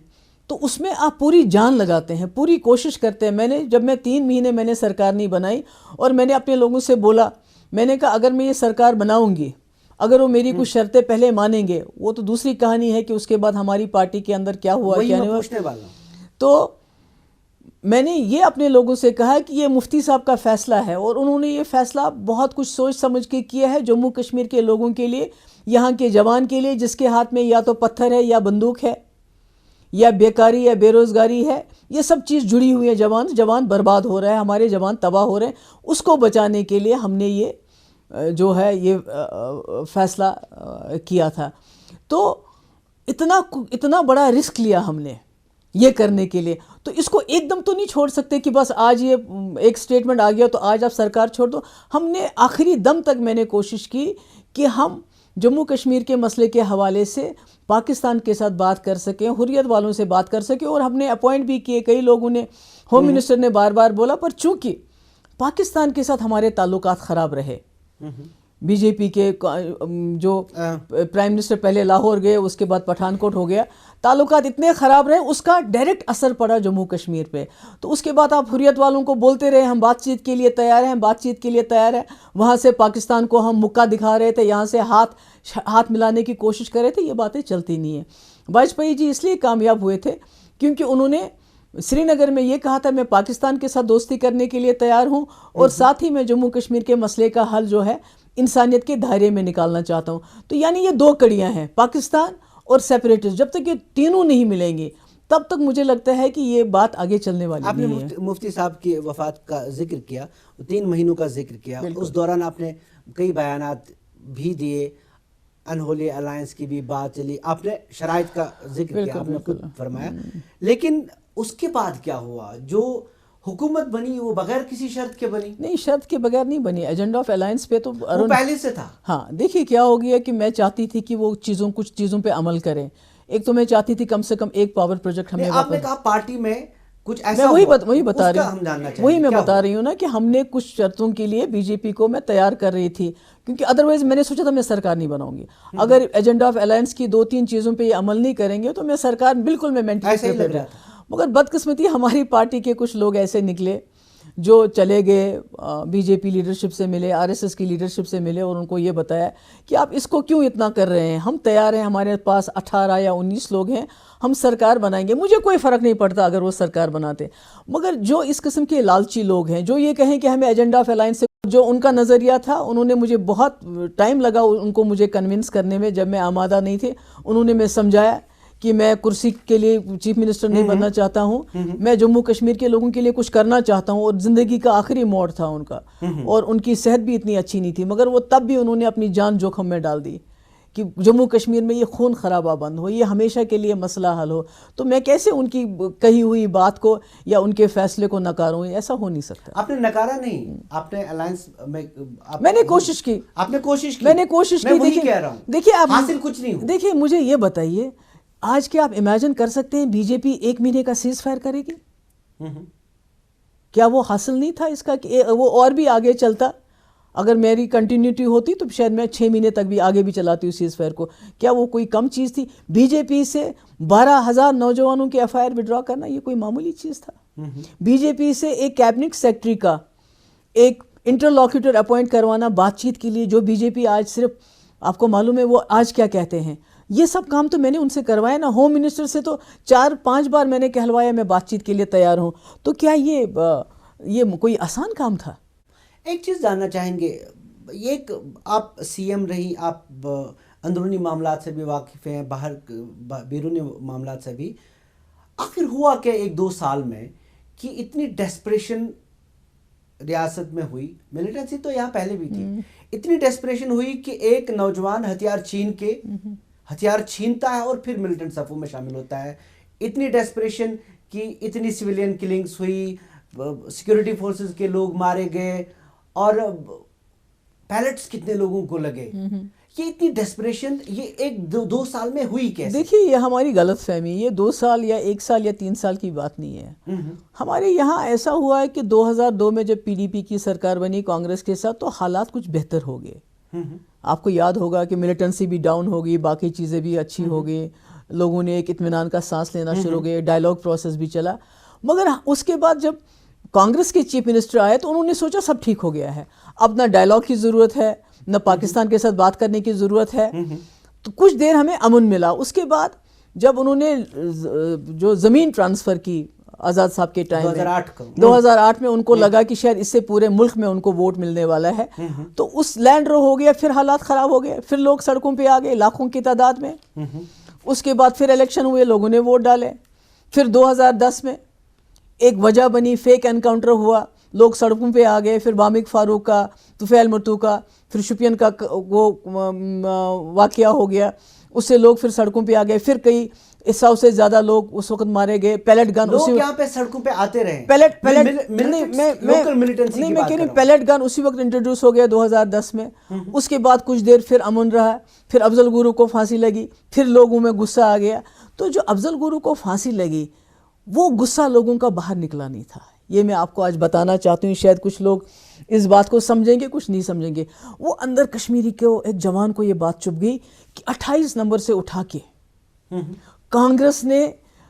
تو اس میں آپ پوری جان لگاتے ہیں, پوری کوشش کرتے ہیں. جب میں 3 مہینے میں نے سرکار نہیں بنائی, اور میں نے اپنے لوگوں سے بولا, میں نے کہا اگر میں یہ سرکار بناؤں گی, اگر وہ میری کچھ شرطیں پہلے مانیں گے, وہ تو دوسری کہانی ہے کہ اس کے بعد ہماری پارٹی کے اندر کیا ہوا کیا نہیں ہوا. تو میں نے یہ اپنے لوگوں سے کہا کہ یہ مفتی صاحب کا فیصلہ ہے, اور انہوں نے یہ فیصلہ بہت کچھ سوچ سمجھ کے کیا ہے جموں کشمیر کے لوگوں کے لیے, یہاں کے جوان کے لیے جس کے ہاتھ میں یا تو پتھر ہے یا بندوق ہے, یا بیکاری یا بے روزگاری ہے. یہ سب چیز جڑی ہوئی ہے. جوان برباد ہو رہا ہے, ہمارے جوان تباہ ہو رہے ہیں. اس کو بچانے کے لیے ہم نے یہ جو ہے یہ فیصلہ کیا تھا. تو اتنا بڑا رسک لیا ہم نے یہ کرنے کے لیے, تو اس کو ایک دم تو نہیں چھوڑ سکتے کہ بس آج یہ ایک سٹیٹمنٹ آ گیا تو آج آپ سرکار چھوڑ دو. ہم نے آخری دم تک میں نے کوشش کی کہ ہم جموں کشمیر کے مسئلے کے حوالے سے پاکستان کے ساتھ بات کر سکیں, حریت والوں سے بات کر سکیں, اور ہم نے اپوائنٹ بھی کیے. کئی لوگوں نے, ہوم منسٹر نے بار بار بولا, پر چونکہ پاکستان کے ساتھ ہمارے تعلقات خراب رہے, بی جے پی کے جو پرائم منسٹر پہلے لاہور گئے, اس کے بعد پٹھان کوٹ ہو گیا, تعلقات اتنے خراب رہے, اس کا ڈائریکٹ اثر پڑا جموں کشمیر پہ. تو اس کے بعد آپ حریت والوں کو بولتے رہے ہم بات چیت کے لیے تیار ہیں, بات چیت کے لیے تیار ہیں, وہاں سے پاکستان کو ہم مکہ دکھا رہے تھے, یہاں سے ہاتھ ملانے کی کوشش کر رہے تھے. یہ باتیں چلتی نہیں ہیں. واجپئی جی اس لیے کامیاب ہوئے تھے کیونکہ انہوں نے سری نگر میں یہ کہا تھا میں پاکستان کے ساتھ دوستی کرنے کے لیے تیار ہوں, اور ساتھ ہی میں جموں کشمیر کے مسئلے کا حل جو ہے انسانیت کے دائرے میں نکالنا چاہتا ہوں. تو یعنی یہ 2 کڑیاں ہیں, پاکستان اور سیپریٹسٹ. جب تک یہ تینوں نہیں ملیں گے تب تک مجھے لگتا ہے کہ یہ بات آگے چلنے والی نہیں ہے. آپ نے مفتی صاحب کی وفات کا ذکر کیا, 3 مہینوں کا ذکر کیا, اس دوران آپ نے کئی بیانات بھی دیے, انہولی الائنس کی بھی بات چلی, آپ نے شرائط کا ذکر کیا, آپ نے خود فرمایا. لیکن اس کے بعد کیا ہوا؟ جو حکومت بنی وہ بغیر کسی شرط کے بنی؟ نہیں, شرط کے بغیر نہیں بنی. ایجنڈا آف الائنس پہ تو پہلے سے تھا. ہاں, دیکھیے کیا ہو گیا کہ میں چاہتی تھی کہ وہ کچھ چیزوں پہ عمل کریں. ایک تو میں چاہتی تھی کم سے کم ایک پاور پروجیکٹ ہمیں, آپ نے کہا پارٹی میں کچھ ایسا, میں وہی بتا رہی ہوں نا کہ ہم نے کچھ شرطوں کے لیے بی جے پی کو میں تیار کر رہی تھی, کیونکہ ادروائز میں نے سوچا تھا میں سرکار نہیں بناؤں گی. اگر ایجنڈا آف الائنس کی 2-3 چیزوں پہ یہ عمل نہیں کریں گے تو میں سرکار بالکل میں مینٹلی لگ رہا تھا. مگر بدقسمتی ہماری پارٹی کے کچھ لوگ ایسے نکلے جو چلے گئے, بی جے پی لیڈرشپ سے ملے, آر ایس ایس کی لیڈرشپ سے ملے, اور ان کو یہ بتایا کہ آپ اس کو کیوں اتنا کر رہے ہیں, ہم تیار ہیں, ہمارے پاس 18 یا 19 لوگ ہیں, ہم سرکار بنائیں گے. مجھے کوئی فرق نہیں پڑتا اگر وہ سرکار بناتے, مگر جو اس قسم کے لالچی لوگ ہیں جو یہ کہیں کہ ہمیں ایجنڈا آف الائنس سے, جو ان کا نظریہ تھا, انہوں نے مجھے بہت ٹائم لگا ان کو مجھے کنونس کرنے میں. جب میں آمادہ نہیں تھے انہوں نے میں سمجھایا کہ میں کرسی کے لیے چیف منسٹر نہیں بننا چاہتا ہوں, میں جموں کشمیر کے لوگوں کے لیے کچھ کرنا چاہتا ہوں. اور زندگی کا آخری موڑ تھا ان کا, اور ان کی صحت بھی اتنی اچھی نہیں تھی, مگر وہ تب بھی انہوں نے اپنی جان جوخم میں ڈال دی کہ جموں کشمیر میں یہ خون خرابہ بند ہو, یہ ہمیشہ کے لیے مسئلہ حل ہو. تو میں کیسے ان کی کہی ہوئی بات کو یا ان کے فیصلے کو نکاروں؟ ایسا ہو نہیں سکتا. آپ نے نکارا نہیں, آپ نے الائنس میں نے کوشش کی, میں نے کوشش کی. دیکھیے آپ حاصل کچھ نہیں ہو. دیکھیے مجھے یہ بتائیے, آج کیا آپ امیجن کر سکتے ہیں بی جے پی 1 مہینے کا سیز فائر کرے گی؟ کیا وہ حاصل نہیں تھا اس کا کہ وہ اور بھی آگے چلتا؟ اگر میری کنٹینیوٹی ہوتی تو شاید میں 6 مہینے تک بھی آگے بھی چلاتی ہوں سیز فائر کو. کیا وہ کوئی کم چیز تھی؟ بی جے پی سے 12,000 نوجوانوں کے ایف آئی آر وڈرا کرنا یہ کوئی معمولی چیز تھا؟ بی جے پی سے ایک کیبنٹ سیکرٹری کا ایک انٹرلاکیوٹر اپوائنٹ کروانا بات چیت کے لیے, جو بی جے پی آج صرف آپ کو معلوم ہے وہ آج کیا کہتے ہیں؟ یہ سب کام تو میں نے ان سے کروایا نا، ہوم منسٹر سے تو 4-5 بار میں نے کہلوایا میں بات چیت کے لیے تیار ہوں. تو کیا یہ کوئی آسان کام تھا؟ ایک چیز جاننا چاہیں گے، یہ ایک آپ سی ایم رہی، آپ اندرونی معاملات سے بھی واقف ہیں، باہر بیرونی معاملات سے بھی. آخر ہوا کہ 1-2 سال میں کہ اتنی ڈیسپریشن ریاست میں ہوئی، ملیٹنسی تو یہاں پہلے بھی تھی، اتنی ڈیسپریشن ہوئی کہ ایک نوجوان ہتھیار چھینتا ہے اور پھر ملیٹنٹ صفوں میں شامل ہوتا ہے. اتنی ڈیسپریشن کی اتنی سویلین کلنگز ہوئی، سیکورٹی فورسز کے لوگ مارے گئے اور پیلٹس کتنے لوگوں کو لگے. یہ اتنی ڈیسپریشن یہ 1-2 سال میں ہوئی کیسے؟ دیکھیے یہ ہماری غلط فہمی، یہ 2 سال یا 1 سال یا 3 سال کی بات نہیں ہے. ہمارے یہاں ایسا ہوا ہے کہ 2002 میں جب PDP کی سرکار بنی کانگریس کے ساتھ، تو حالات کچھ بہتر ہو گئے. آپ کو یاد ہوگا کہ ملیٹنسی بھی ڈاؤن ہو گئی، باقی چیزیں بھی اچھی ہو گئی، لوگوں نے ایک اطمینان کا سانس لینا شروع ہو گئے، ڈائیلاگ پروسیس بھی چلا. مگر اس کے بعد جب کانگریس کے چیف منسٹر آئے تو انہوں نے سوچا سب ٹھیک ہو گیا ہے، اب نہ ڈائیلاگ کی ضرورت ہے، نہ پاکستان کے ساتھ بات کرنے کی ضرورت ہے. تو کچھ دیر ہمیں امن ملا. اس کے بعد جب انہوں نے جو زمین ٹرانسفر کی آزاد صاحب کے ٹائم 2008 میں ان کو لگا کہ شاید اس سے پورے ملک میں ان کو ووٹ ملنے والا ہے، تو اس لینڈ رو ہو گیا، پھر حالات خراب ہو گئے، پھر لوگ سڑکوں پہ آ گئے لاکھوں کی تعداد میں. اس کے بعد پھر الیکشن ہوئے، لوگوں نے ووٹ ڈالے. پھر 2010 میں ایک وجہ بنی، فیک انکاؤنٹر ہوا، لوگ سڑکوں پہ آ گئے. پھر بامک فاروق کا، طفیل مرتو کا، پھر شپین کا وہ واقعہ ہو گیا، اس سے لوگ پھر سڑکوں پہ آ گئے. پھر کئی 100 سے زیادہ لوگ اس وقت مارے گئے. پیلٹ گن یہاں پہ سڑکوں پہ آتے رہے، پیلٹ گن اسی وقت انٹروڈیوس ہو گیا 2010 میں. اس کے بعد کچھ دیر پھر امن رہا، پھر افضل گورو کو پھانسی لگی، پھر لوگوں میں غصہ آ گیا. تو جو افضل گورو کو پھانسی لگی وہ غصہ لوگوں کا باہر نکلا نہیں تھا. یہ میں آپ کو آج بتانا چاہتی ہوں، شاید کچھ لوگ اس بات کو سمجھیں گے، کچھ نہیں سمجھیں گے. وہ اندر کشمیری کو ایک جوان کو یہ بات چبھ گئی کہ 28 نمبر سے اٹھا کے کانگریس نے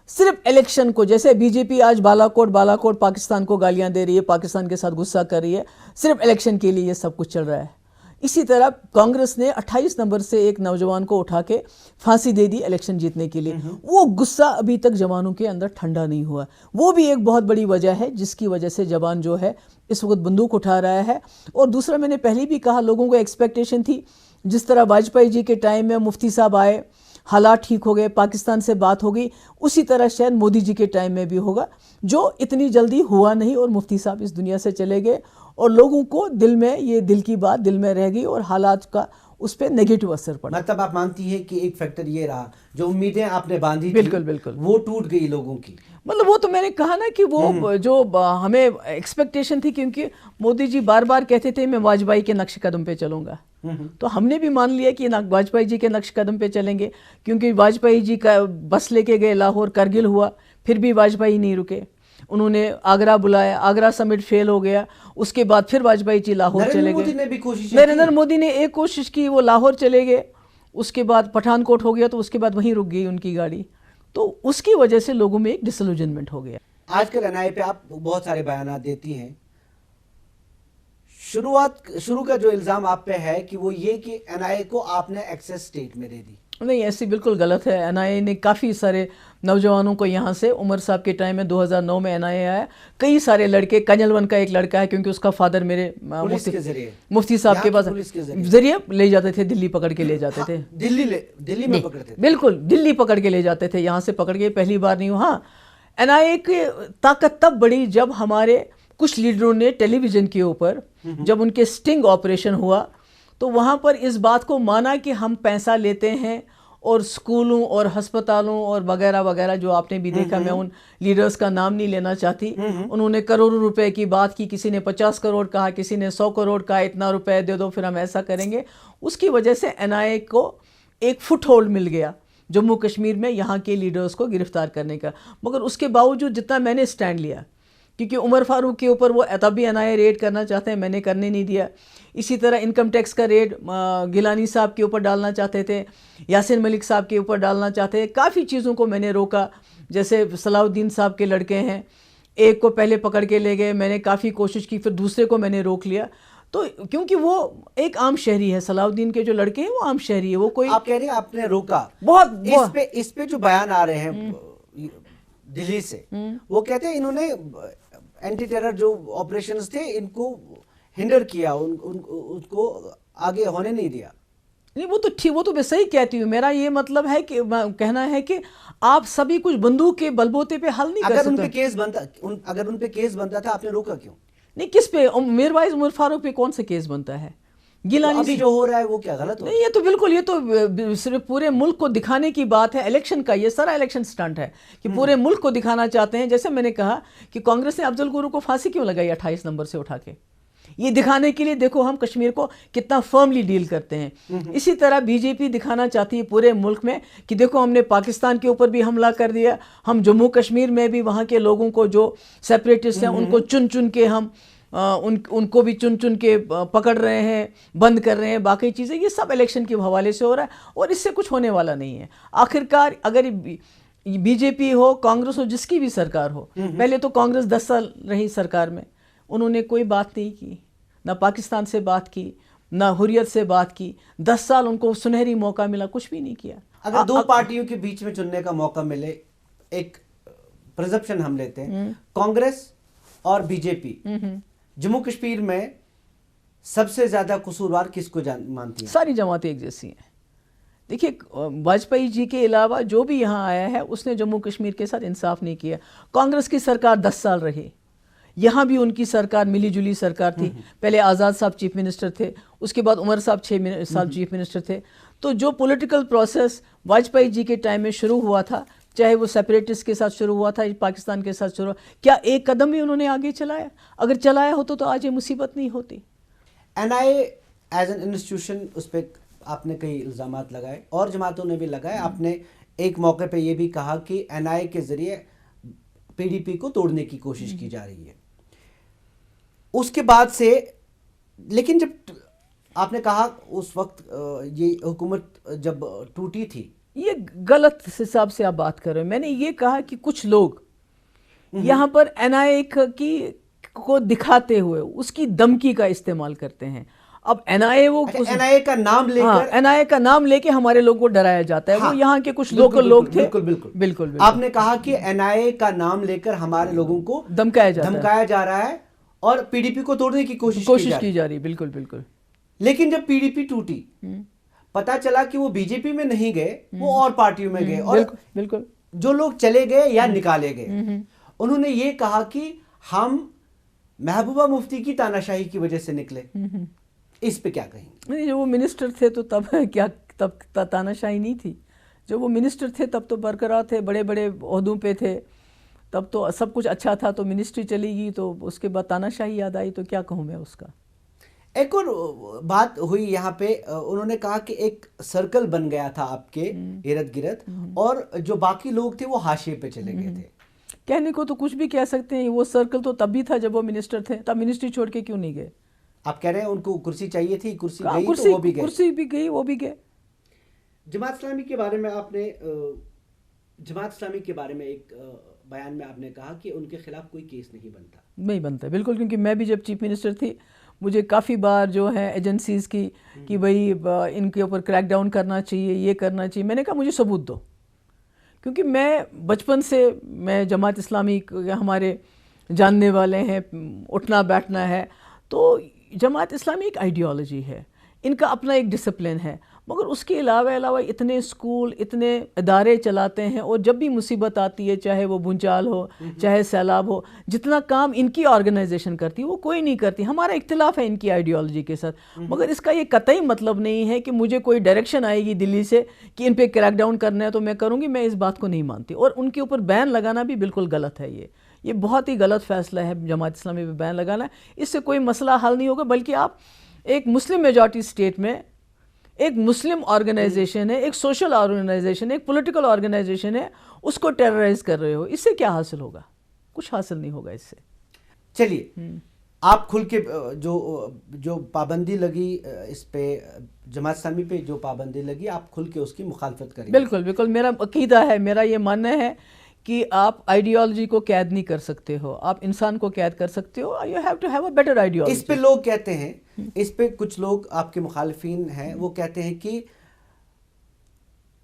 صرف الیکشن کو، جیسے بی جے پی آج بالا کوٹ پاکستان کو گالیاں دے رہی ہے، پاکستان کے ساتھ غصہ کر رہی ہے، صرف الیکشن کے لیے یہ سب کچھ چل رہا ہے. اسی طرح کانگریس نے 28 نمبر سے ایک نوجوان کو اٹھا کے پھانسی دے دی الیکشن جیتنے کے لیے. وہ غصہ ابھی تک جوانوں کے اندر ٹھنڈا نہیں ہوا. وہ بھی ایک بہت بڑی وجہ ہے جس کی وجہ سے جوان جو ہے اس وقت بندوق اٹھا رہا ہے. اور دوسرا میں نے پہلے بھی کہا، لوگوں کو ایکسپیکٹیشن تھی جس طرح واجپئی جی کے ٹائم میں مفتی صاحب آئے، حالات ٹھیک ہو گئے، پاکستان سے بات ہو گئی، اسی طرح شاید مودی جی کے ٹائم میں بھی ہوگا، جو اتنی جلدی ہوا نہیں اور مفتی صاحب اس دنیا سے چلے گئے اور لوگوں کو دل میں یہ دل کی بات دل میں رہ گئی اور حالات کا اس پہ نیگیٹو اثر پڑا. مطلب آپ مانتی ہیں کہ ایک فیکٹر یہ رہا، جو امیدیں آپ نے باندھی بالکل وہ ٹوٹ گئی لوگوں کی. مطلب وہ تو میں نے کہا نا کہ وہ جو ہمیں ایکسپیکٹیشن تھی، کیونکہ مودی جی بار بار کہتے تھے میں واجپئی کے نقش قدم پہ چلوں گا، تو ہم نے بھی مان لیا کہ واجپئی جی کے نقش قدم پہ چلیں گے. کیونکہ واجپئی جی کا بس لے کے گئے لاہور، کرگل ہوا، پھر بھی واجپئی نہیں رکے. انہوں نے آگرہ بلایا، آگرہ سمٹ فیل ہو گیا، اس کے بعد پھر واجپئی جی لاہور چلے گئے. نریندر مودی نے ایک کوشش کی، وہ لاہور چلے گئے، اس کے بعد پٹھان کوٹ ہو گیا تو اس کے بعد وہیں رک گئی ان کی گاڑی. تو اس کی وجہ سے لوگوں میں ایک ڈس الوجنمنٹ ہو گیا. آج کل NIA پہ آپ بہت سارے بیانات دیتی ہیں. شروع کا جو الزام آپ پہ ہے کہ وہ یہ کہ NIA کو آپ نے ایکسیس اسٹیٹ میں دے دی. نہیں، ایسی بالکل غلط ہے. NIA نے کافی سارے نوجوانوں کو یہاں سے، عمر صاحب کے ٹائم میں 2009 میں NIA آیا، کئی سارے لڑکے، کنجلون کا ایک لڑکا ہے کیونکہ اس کا فادر میرے مفتی صاحب کے پاس ذریعے لے جاتے تھے، دلی پکڑ کے لے جاتے تھے. دلی میں پکڑتے تھے، بالکل دلی پکڑ کے لے جاتے تھے، یہاں سے پکڑ کے پہلی بار نہیں ہوا. NIA کی طاقت تب بڑی جب ہمارے کچھ لیڈروں نے ٹیلی ویژن کے اوپر، جب ان کے سٹنگ آپریشن ہوا تو وہاں پر اس بات کو مانا کہ ہم پیسہ لیتے ہیں اور اسکولوں اور ہسپتالوں اور وغیرہ وغیرہ، جو آپ نے بھی دیکھا، میں ان لیڈرز کا نام نہیں لینا چاہتی، انہوں نے کروڑوں روپے کی بات کی، کسی نے 50 کروڑ کہا، کسی نے 100 کروڑ کہا، اتنا روپے دے دو پھر ہم ایسا کریں گے. اس کی وجہ سے NIA کو ایک فٹ ہولڈ مل گیا جموں کشمیر میں یہاں کے لیڈرز کو گرفتار کرنے کا. مگر اس کے باوجود جتنا میں نے سٹینڈ لیا، کیونکہ عمر فاروق کے اوپر وہ تب بھی NIA ریڈ کرنا چاہتے ہیں، میں نے کرنے نہیں دیا. اسی طرح انکم ٹیکس کا ریڈ گیلانی صاحب کے اوپر ڈالنا چاہتے تھے، یاسین ملک صاحب کے اوپر ڈالنا چاہتے ہیں. کافی چیزوں کو میں نے روکا. جیسے صلاح الدین صاحب کے لڑکے ہیں، ایک کو پہلے پکڑ کے لے گئے، میں نے کافی کوشش کی، پھر دوسرے کو میں نے روک لیا. تو کیونکہ وہ ایک عام شہری ہے، صلاح الدین کے جو لڑکے ہیں وہ عام شہری ہے، وہ کوئی آپ کہہ رہے ہیں آپ نے روکا بہت اس پہ جو بیان آ رہے ہیں دلی سے، وہ کہتے ہیں انہوں نے اینٹی ٹیرر جو آپریشنز تھے ان کو ہنڈر کیا، ان کو آگے ہونے نہیں دیا. نہیں وہ تو ٹھیک، وہ تو میں صحیح کہتی ہوں. میرا یہ مطلب ہے کہ کہنا ہے کہ آپ سبھی کچھ بندوق کے بلبوتے پہ حل نہیں کر سکتے. اگر ان پہ کیس بنتا تھا آپ نے روکا کیوں؟ نہیں کس پہ؟ میروائز عمر فاروق پہ کون سا کیس بنتا ہے؟ گیلانی ابھی جو ہو رہا ہے وہ کیا غلط ہو رہا ہے؟ نہیں، یہ تو بالکل، یہ تو صرف پورے ملک کو دکھانے کی بات ہے. الیکشن کا یہ سارا الیکشن سٹنٹ ہے کہ پورے ملک کو دکھانا چاہتے ہیں. جیسے میں نے کہا کہ کانگریس نے افضل گرو کو پھانسی کیوں لگائی 28 نمبر سے اٹھا کے؟ یہ دکھانے کے لیے دیکھو ہم کشمیر کو کتنا فرملی ڈیل کرتے ہیں. اسی طرح بی جے پی دکھانا چاہتی ہے پورے ملک میں کہ دیکھو ہم نے پاکستان کے اوپر بھی حملہ کر دیا، ہم جموں کشمیر میں بھی وہاں کے لوگوں کو جو سیپریٹسٹ ہیں ان کو چن چن کے ہم ان کو بھی چن چن کے پکڑ رہے ہیں، بند کر رہے ہیں. باقی چیزیں یہ سب الیکشن کے حوالے سے ہو رہا ہے اور اس سے کچھ ہونے والا نہیں ہے. آخرکار اگر بی جے پی ہو، کانگریس ہو، جس کی بھی سرکار ہو، پہلے تو کانگریس 10 سال رہی سرکار میں، انہوں نے کوئی بات نہیں کی، نہ پاکستان سے بات کی، نہ حریت سے بات کی. 10 سال ان کو سنہری موقع ملا، کچھ بھی نہیں کیا. اگر دو پارٹیوں کے بیچ میں چننے کا موقع ملے، ایک پرزپشن ہم لیتے ہیں، کانگریس اور بی جے پی جموں کشمیر میں سب سے زیادہ قصوروار کس کو مانتی ہیں؟ ساری جماعتیں ایک جیسی ہیں. دیکھیے واجپئی جی کے علاوہ جو بھی یہاں آیا ہے اس نے جموں کشمیر کے ساتھ انصاف نہیں کیا. کانگریس کی سرکار 10 سال رہی، یہاں بھی ان کی سرکار ملی جلی سرکار تھی. پہلے آزاد صاحب چیف منسٹر تھے، اس کے بعد عمر صاحب 6 سال چیف منسٹر تھے. تو جو پولیٹیکل پروسیس واجپئی جی کے ٹائم میں شروع ہوا تھا، چاہے وہ سیپریٹسٹ کے ساتھ شروع ہوا تھا، پاکستان کے ساتھ شروع، کیا ایک قدم بھی انہوں نے آگے چلایا؟ اگر چلایا ہوتا تو آج یہ مصیبت نہیں ہوتی. N I A as an institution, اس پہ آپ نے کئی الزامات لگائے اور جماعتوں نے بھی لگائے. آپ نے ایک موقع پہ یہ بھی کہا کہ این آئی اے کے ذریعے پی ڈی پی کو توڑنے کی کوشش کی جا رہی ہے. اس کے بعد سے لیکن جب آپ نے کہا اس وقت یہ حکومت جب ٹوٹی تھی، یہ غلط حساب سے آپ بات کر رہے ہیں. میں نے یہ کہا کہ کچھ لوگ یہاں پر این آئی اے کو دکھاتے ہوئے اس کی دھمکی کا استعمال کرتے ہیں. اب این آئی اے کا نام لے کر این آئی اے کا نام لے کے ہمارے لوگوں کو ڈرایا جاتا ہے. وہ یہاں کے کچھ لوکل لوگ تھے. بالکل آپ نے کہا کہ این آئی اے کا نام لے کر ہمارے لوگوں کو دھمکایا جا رہا ہے اور پی ڈی پی کو توڑنے کی کوشش کی جا رہی. بالکل. لیکن جب پی ڈی پی ٹوٹی، پتا چلا کہ وہ بی جے پی میں نہیں گئے، وہ اور پارٹیوں میں گئے. اور بالکل جو لوگ چلے گئے یا نکالے گئے، انہوں نے یہ کہا کہ ہم محبوبہ مفتی کی تاناشاہی کی وجہ سے نکلے. اس پہ کیا کہیں گے؟ نہیں، جب وہ منسٹر تھے تو تب تاناشاہی نہیں تھی. جب وہ منسٹر تھے تب تو برقرار تھے، بڑے بڑے عہدوں پہ تھے، تب تو سب کچھ اچھا تھا. تو منسٹری چلی گئی تو اس کے بعد تاناشاہی یاد آئی، تو کیا کہوں میں اس کا. ایک اور بات ہوئی یہاں پہ، انہوں نے کہا کہ ایک سرکل بن گیا تھا آپ کے ارد گرد اور جو باقی لوگ تھے وہ حاشیے پہ چلے گئے تھے. کہنے کو تو کچھ بھی کہہ سکتے ہیں. وہ سرکل تو تب بھی تھا جب وہ منسٹر تھے، تب منسٹری چھوڑ کے کیوں نہیں گئے؟ آپ کہہ رہے ہیں ان کو کرسی چاہیے تھی، کرسی گئی تو وہ بھی گئے. کرسی بھی گئی، وہ بھی گئے. جماعت اسلامی کے بارے میں آپ نے جماعت اسلامی کے بارے میں ایک بیان میں آپ نے کہا کہ ان کے خلاف کوئی کیس نہیں بنتا. بالکل، کیونکہ میں بھی جب چیف منسٹر تھی مجھے کافی بار جو ہے ایجنسیز کی کہ بھئی ان کے اوپر کریک ڈاؤن کرنا چاہیے، یہ کرنا چاہیے. میں نے کہا مجھے ثبوت دو، کیونکہ میں بچپن سے میں جماعت اسلامی ہمارے جاننے والے ہیں، اٹھنا بیٹھنا ہے. تو جماعت اسلامی ایک آئیڈیالوجی ہے، ان کا اپنا ایک ڈسپلن ہے، مگر اس کے علاوہ اتنے اسکول، اتنے ادارے چلاتے ہیں. اور جب بھی مصیبت آتی ہے، چاہے وہ بھونچال ہو، چاہے سیلاب ہو، جتنا کام ان کی آرگنائزیشن کرتی ہے وہ کوئی نہیں کرتی. ہمارا اختلاف ہے ان کی آئیڈیالوجی کے ساتھ، مگر اس کا یہ قطعی مطلب نہیں ہے کہ مجھے کوئی ڈائریکشن آئے گی دلی سے کہ ان پہ کریک ڈاؤن کرنا ہے تو میں کروں گی. میں اس بات کو نہیں مانتی. اور ان کے اوپر بین لگانا بھی بالکل غلط ہے. یہ بہت ہی غلط فیصلہ ہے جماعت اسلامی پہ بین لگانا. اس سے کوئی مسئلہ حل نہیں ہوگا، بلکہ آپ ایک مسلم میجارٹی اسٹیٹ میں ایک مسلم آرگنائزیشن ہے، ایک سوشل آرگنائزیشن ہے، ایک پولیٹیکل آرگنائزیشن ہے، اس کو ٹیررائز کر رہے ہو. اس سے کیا حاصل ہوگا؟ کچھ حاصل نہیں ہوگا اس سے. چلیے آپ کھل کے جو پابندی لگی اس پہ، جماعت اسلامی پہ جو پابندی لگی، آپ کھل کے اس کی مخالفت کریں. بالکل، میرا عقیدہ ہے، میرا یہ ماننا ہے کہ آپ آئیڈیالوجی کو قید نہیں کر سکتے ہو, آپ انسان کو قید کر سکتے ہو. You have to have a better ideology. اس پہ لوگ کہتے ہیں, اس پہ کچھ لوگ آپ کے مخالفین ہیں, وہ کہتے ہیں کہ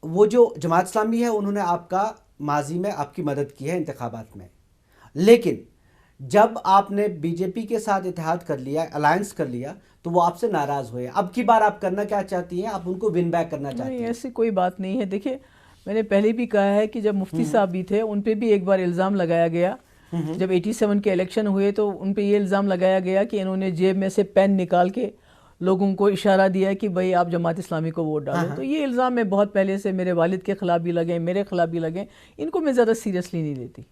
وہ جو جماعت اسلامی ہے انہوں نے آپ کا ماضی میں آپ کی مدد کی ہے انتخابات میں, لیکن جب آپ نے بی جے پی کے ساتھ اتحاد کر لیا, الائنس کر لیا, تو وہ آپ سے ناراض ہوئے. اب کی بار آپ کرنا کیا چاہتی ہیں؟ آپ ان کو ون بیک کرنا چاہتی ہیں؟ ایسی کوئی بات نہیں ہے. دیکھیے میں نے پہلے بھی کہا ہے کہ جب مفتی صاحب بھی تھے ان پہ بھی ایک بار الزام لگایا گیا, جب 87 کے الیکشن ہوئے تو ان پہ یہ الزام لگایا گیا کہ انہوں نے جیب میں سے پین نکال کے لوگوں کو اشارہ دیا کہ بھئی آپ جماعت اسلامی کو ووٹ ڈالو. تو یہ الزام میں بہت پہلے سے میرے والد کے خلاف بھی لگے, میرے خلاف بھی لگے, ان کو میں زیادہ سیریسلی نہیں لیتی.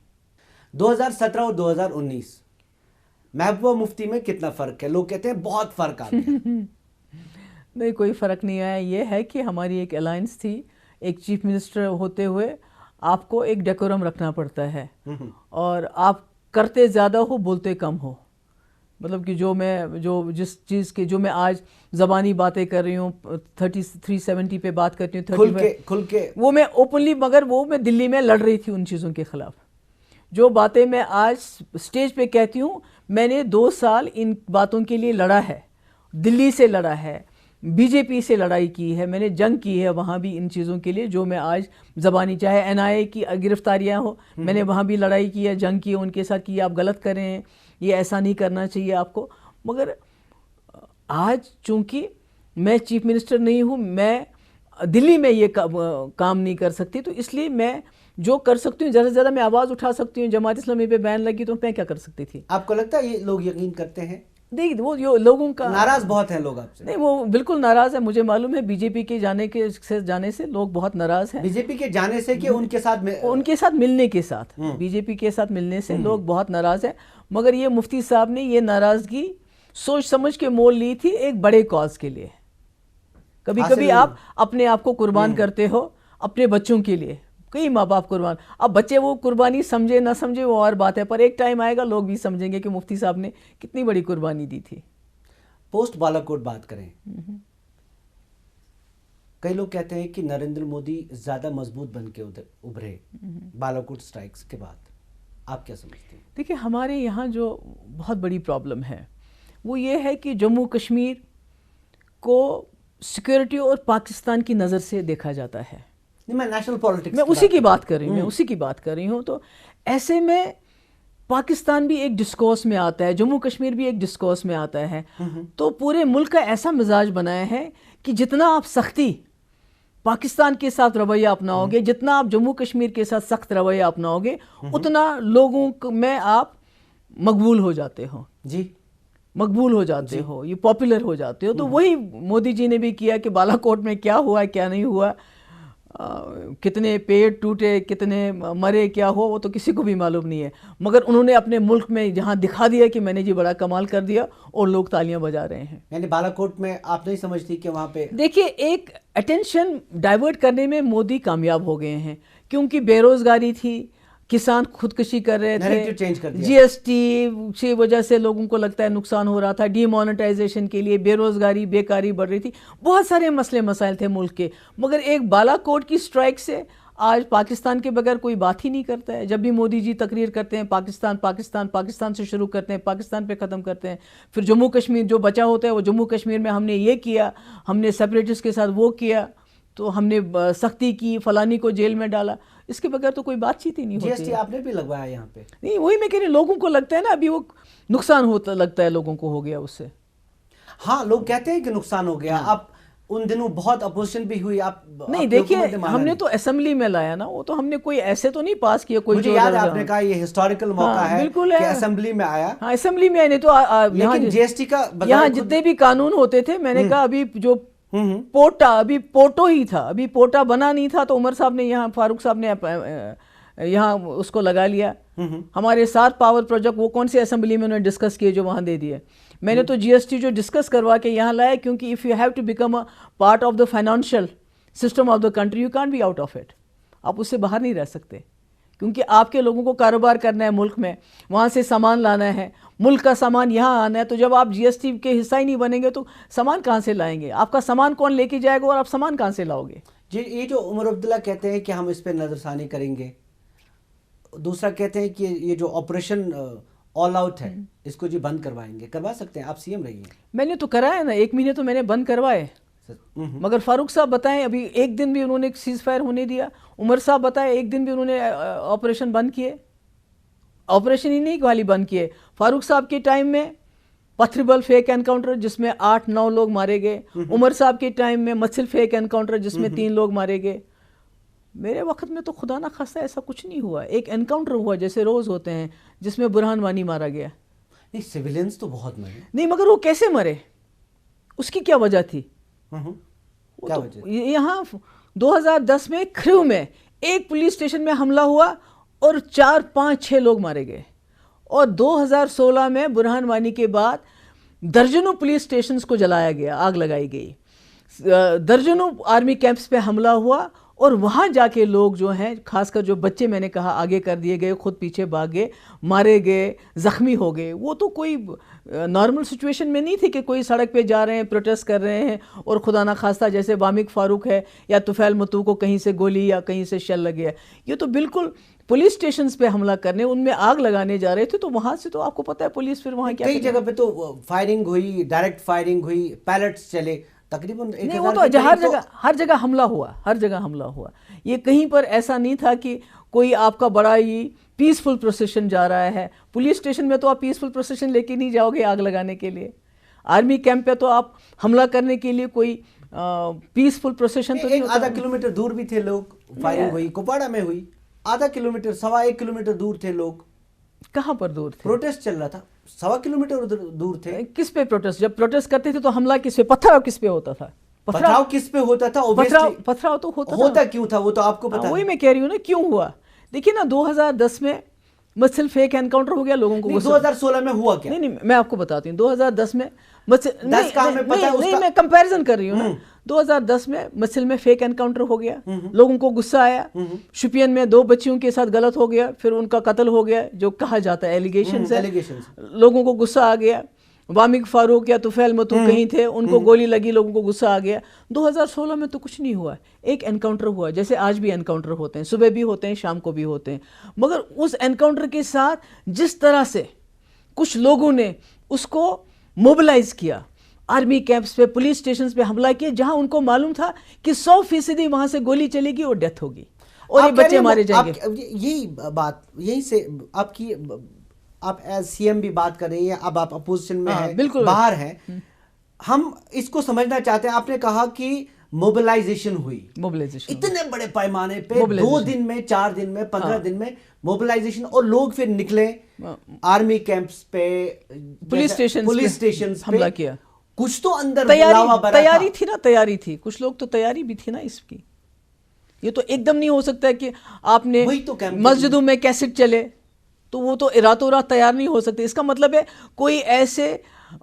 2017 اور 2019 محبوبہ مفتی میں کتنا فرق ہے؟ لوگ کہتے ہیں بہت فرق آ گیا. نہیں, کوئی فرق نہیں آیا. یہ ہے کہ ہماری ایک الائنس تھی, ایک چیف منسٹر ہوتے ہوئے آپ کو ایک ڈیکورم رکھنا پڑتا ہے, اور آپ کرتے زیادہ ہو بولتے کم ہو. مطلب کہ جس چیز کے جو میں آج زبانی باتیں کر رہی ہوں, 370 پہ بات کرتی ہوں, کھل کے وہ میں اوپنلی, مگر وہ میں دلی میں لڑ رہی تھی ان چیزوں کے خلاف. جو باتیں میں آج سٹیج پہ کہتی ہوں, میں نے 2 سال ان باتوں کے لیے لڑا ہے, دلی سے لڑا ہے, بی جے پی سے لڑائی کی ہے, میں نے جنگ کی ہے وہاں بھی ان چیزوں کے لیے جو میں آج زبانی, چاہے NIA کی گرفتاریاں ہو, میں نے وہاں بھی لڑائی کی ہے, جنگ کی ہے ان کے ساتھ کہ یہ آپ غلط کر رہے ہیں, یہ ایسا نہیں کرنا چاہیے آپ کو. مگر آج چونکہ میں چیف منسٹر نہیں ہوں, میں دلی میں یہ کام نہیں کر سکتی, تو اس لیے میں جو کر سکتی ہوں زیادہ سے زیادہ میں آواز اٹھا سکتی ہوں. جماعت اسلامی پہ بین لگی تو میں کیا کر سکتی تھی؟ آپ کو لگتا ہے یہ لوگ یقین کرتے ہیں؟ دیکھ وہ لوگوں کا ناراض بہت ہیں لوگ آپ سے. نہیں, وہ بالکل ناراض ہے, مجھے معلوم ہے. بی جے پی کے جانے سے لوگ بہت ناراض ہیں. بی جے پی کے جانے سے کہ ان کے ساتھ ملنے کے ساتھ, بی جے پی کے ساتھ ملنے سے لوگ بہت ناراض ہیں. مگر یہ مفتی صاحب نے یہ ناراضگی سوچ سمجھ کے مول لی تھی ایک بڑے کاز کے لیے. کبھی کبھی آپ اپنے آپ کو قربان کرتے ہو اپنے بچوں کے لیے, کئی ماں باپ قربان. اب بچے وہ قربانی سمجھے نہ سمجھے وہ اور بات ہے, پر ایک ٹائم آئے گا لوگ بھی سمجھیں گے کہ مفتی صاحب نے کتنی بڑی قربانی دی تھی. پوسٹ بالاکوٹ بات کریں, کئی لوگ کہتے ہیں کہ نریندر مودی زیادہ مضبوط بن کے ابھرے بالاکوٹ سٹرائکس کے بعد. آپ کیا سمجھتے ہیں؟ دیکھیں ہمارے یہاں جو بہت بڑی پرابلم ہے وہ یہ ہے کہ جموں کشمیر کو سیکورٹی اور پاکستان کی نظر سے دیکھا جاتا ہے. میں نیشنل پالیٹکس میں اسی کی بات کر رہی ہوں, تو ایسے میں پاکستان بھی ایک ڈسکورس میں آتا ہے, جموں کشمیر بھی ایک ڈسکورس میں آتا ہے. تو پورے ملک کا ایسا مزاج بنایا ہے کہ جتنا آپ سختی پاکستان کے ساتھ رویہ اپناؤ گے, جتنا آپ جموں کشمیر کے ساتھ سخت رویہ اپناؤ گے, اتنا لوگوں میں آپ مقبول ہو جاتے ہو. جی, مقبول ہو جاتے ہو, یہ پاپولر ہو جاتے ہو. تو وہی مودی جی نے بھی کیا کہ بالا کوٹ میں کیا ہوا کیا نہیں ہوا, کتنے پیڑ ٹوٹے, کتنے مرے, کیا ہو وہ تو کسی کو بھی معلوم نہیں ہے. مگر انہوں نے اپنے ملک میں جہاں دکھا دیا کہ میں نے جی بڑا کمال کر دیا, اور لوگ تالیاں بجا رہے ہیں. یعنی بالا کوٹ میں آپ نہیں سمجھتی کہ وہاں پہ دیکھیے ایک اٹینشن ڈائیورٹ کرنے میں مودی کامیاب ہو گئے ہیں, کیونکہ بے روزگاری تھی, کسان خودکشی کر رہے تھے, GST کی وجہ سے لوگوں کو لگتا ہے نقصان ہو رہا تھا, ڈی مانیٹائزیشن کے لیے بے روزگاری بیکاری بڑھ رہی تھی, بہت سارے مسئلے مسائل تھے ملک کے. مگر ایک بالا کوٹ کی سٹرائک سے آج پاکستان کے بغیر کوئی بات ہی نہیں کرتا ہے. جب بھی مودی جی تقریر کرتے ہیں پاکستان پاکستان پاکستان سے شروع کرتے ہیں, پاکستان پہ ختم کرتے ہیں. پھر جموں کشمیر جو بچا ہوتا ہے وہ جموں کشمیر میں ہم نے یہ کیا, ہم نے سیپریٹسٹ کے ساتھ وہ کیا, تو ہم نے سختی کی, فلانی کو جیل میں ڈالا. اس کے بغیر تو کوئی بات چیت ہی نہیں ہوتی. GST آپ نے بھی لگوایا یہاں پہ؟ نہیں, وہی میں کہہ رہی ہوں, لوگوں کو لگتا ہے نا ابھی وہ نقصان ہوتا لگتا ہے لوگوں کو ہو گیا اس سے. ہاں لوگ کہتے ہیں کہ نقصان ہو گیا. اب ان دنوں بہت اپوزیشن بھی ہوئی. آپ نہیں دیکھیے ہم نے تو اسمبلی میں لایا نا, وہ تو ہم نے کوئی ایسے تو نہیں پاس کیا. کوئی مجھے یاد ہے آپ نے کہا یہ ہسٹوریکل موقع ہے کہ اسمبلی میں آیا. ہاں اسمبلی میں, نہیں تو لیکن GST کا یہاں جتنے بھی قانون ہوتے تھے, میں نے کہا ابھی جو پوٹا, ابھی پوٹو ہی تھا, ابھی پوٹا بنا نہیں تھا, تو عمر صاحب نے یہاں, فاروق صاحب نے یہاں اس کو لگا لیا. ہمارے 7 پاور پروجیکٹ وہ کون سے اسمبلی میں انہوں نے ڈسکس کیے جو وہاں دے دیے. میں نے تو GST جو ڈسکس کروا کے یہاں لایا, کیونکہ if you have to become a part of the financial system of the country, you can't be out of it. آپ اس سے باہر نہیں رہ سکتے, کیونکہ آپ کے لوگوں کو کاروبار کرنا ہے ملک میں, وہاں سے سامان لانا ہے, ملک کا سامان یہاں آنا ہے. تو جب آپ GST کے حصہ ہی نہیں بنیں گے تو سامان کہاں سے لائیں گے؟ آپ کا سامان کون لے کے جائے گا, اور آپ سامان کہاں سے لاؤ گے؟ جی, یہ جو عمر عبداللہ کہتے ہیں کہ ہم اس پہ نظر ثانی کریں گے, دوسرا کہتے ہیں کہ یہ جو آپریشن آل آؤٹ ہے اس کو جی بند کروائیں گے. کروا سکتے ہیں, آپ سی ایم رہی ہیں. میں نے تو کرایا نا, 1 مہینے تو میں نے بند کروائے, مگر فاروق صاحب بتائیں ابھی ایک دن بھی انہوں نے سیز فائر ہونے دیا. عمر صاحب بتائیں ایک دن بھی انہوں نے آپریشن بند کیے, آپریشن ہی نہیں والی بند کیے. فاروق صاحب کے ٹائم میں پتھربل فیک انکاؤنٹر جس میں 8-9 لوگ مارے گئے. عمر صاحب کے ٹائم میں مسل فیک انکاؤنٹر جس میں 3 لوگ مارے گئے. میرے وقت میں تو خدا نہ خواستہ ایسا کچھ نہیں ہوا. ایک انکاؤنٹر ہوا جیسے روز ہوتے ہیں جس میں برہان وانی مارا گیا. نہیں, سویلینس تو بہت مرے. نہیں, مگر وہ کیسے مرے, اس کی کیا وجہ تھی؟ یہاں 2010 میں کھریو میں ایک پولیس اسٹیشن میں حملہ ہوا اور 4-5-6 لوگ مارے گئے, اور 2016 میں برہان وانی کے بعد درجنوں پولیس اسٹیشنز کو جلایا گیا, آگ لگائی گئی, درجنوں آرمی کیمپس پہ حملہ ہوا, اور وہاں جا کے لوگ جو ہیں خاص کر جو بچے میں نے کہا آگے کر دیے گئے, خود پیچھے بھاگے, مارے گئے, زخمی ہو گئے. وہ تو کوئی نارمل سچویشن میں نہیں تھی کہ کوئی سڑک پہ جا رہے ہیں, پروٹیسٹ کر رہے ہیں, اور خدا نہ خواستہ جیسے وامق فاروق ہے یا طفیل متو کو کہیں سے گولی یا کہیں سے شل لگے. یہ تو بالکل پولیس اسٹیشنز پہ حملہ کرنے, ان میں آگ لگانے جا رہے تھے. تو وہاں سے تو آپ کو پتہ ہے پولیس پھر وہاں کیا, کئی جگہ پہ تو فائرنگ ہوئی, ڈائریکٹ فائرنگ ہوئی, پیلٹس چلے تقریباً. نہیں, وہ تو ہر جگہ حملہ ہوا, ہر جگہ حملہ ہوا. یہ کہیں پر ایسا نہیں تھا کہ کوئی آپ کا بڑا ہی پیسفل پروسیشن جا رہا ہے. پولیس اسٹیشن میں تو آپ پیسفل پروسیشن لے کے نہیں جاؤ گے آگ لگانے کے لیے. آرمی کیمپ پہ تو آپ حملہ کرنے کے لیے کوئی پیسفل پروسیشن تو نہیں ہوتا. 1/2 کلومیٹر دور بھی تھے لوگ, فائرنگ ہوئی کپواڑہ میں ہوئی. 1/2 کلومیٹر 1.25 کلومیٹر دور تھے لوگ. کہاں پر دور تھے؟ پروٹیسٹ چل رہا تھا, 1.25 کلومیٹر دور تھے. کس پہ پروٹیسٹ؟ جب پروٹیسٹ کرتے تھے تو حملہ کس پہ, پتھراؤ کس پہ ہوتا تھا؟ پتھراؤ کس پہ ہوتا تھا؟ پتھراؤ تو ہوتا کیوں تھا وہ تو آپ کو پتا ہے. وہی میں کہہ رہی ہوں نا کیوں ہوا. دیکھیے نا 2010 میں مسل فیک انکاؤنٹر ہو گیا, لوگوں کو 2016 میں ہوا کیا؟ نہیں, میں آپ کو بتاتی ہوں. 2010 میں نہیں, میں کمپیریزن کر رہی ہوں نا. 2010 میں مسل میں فیک انکاؤنٹر ہو گیا, لوگوں کو غصہ آیا. شپین میں 2 بچیوں کے ساتھ غلط ہو گیا, پھر ان کا قتل ہو گیا جو کہا جاتا ہے ایلیگیشنز ہے, لوگوں کو غصہ آ گیا. وامق فاروق یا طفیل متو کہیں تھے, ان کو گولی لگی, لوگوں کو غصہ آ گیا. 2016 میں تو کچھ نہیں ہوا, ایک انکاؤنٹر ہوا جیسے آج بھی انکاؤنٹر ہوتے ہیں, صبح بھی ہوتے ہیں, شام کو بھی ہوتے ہیں. مگر اس انکاؤنٹر کے ساتھ جس طرح سے کچھ لوگوں نے اس کو موبلائز کیا, آرمی کیمپس پہ, پولیس اسٹیشنز پہ حملہ کیا, جہاں ان کو معلوم تھا کہ 100% وہاں سے گولی چلے گی اور ڈیتھ ہوگی اور یہ بچے مارے جائیں گے. یہی بات, یہی سے آپ کی, آپ ایز سی ایم بھی بات کر رہی ہیں, اب آپ اپوزیشن میں ہیں, باہر ہیں. ہم اس کو سمجھنا چاہتے ہیں. آپ نے کہا کہ موبلائزیشن ہوئی, اتنے بڑے پیمانے پہ 2 دن میں, 4 دن میں, 15 دن میں موبلائزیشن, اور لوگ پھر نکلے آرمی کیمپس پہ, پولیس اسٹیشن حملہ کیا. کچھ تو اندر تیاری تھی نا, تیاری تھی, کچھ لوگ تو تیاری بھی تھی نا اس کی. یہ تو ایک دم نہیں ہو سکتا کہ آپ نے مسجدوں میں کیسٹ چلے تو وہ تو راتوں رات تیار نہیں ہو سکتے. اس کا مطلب ہے کوئی ایسے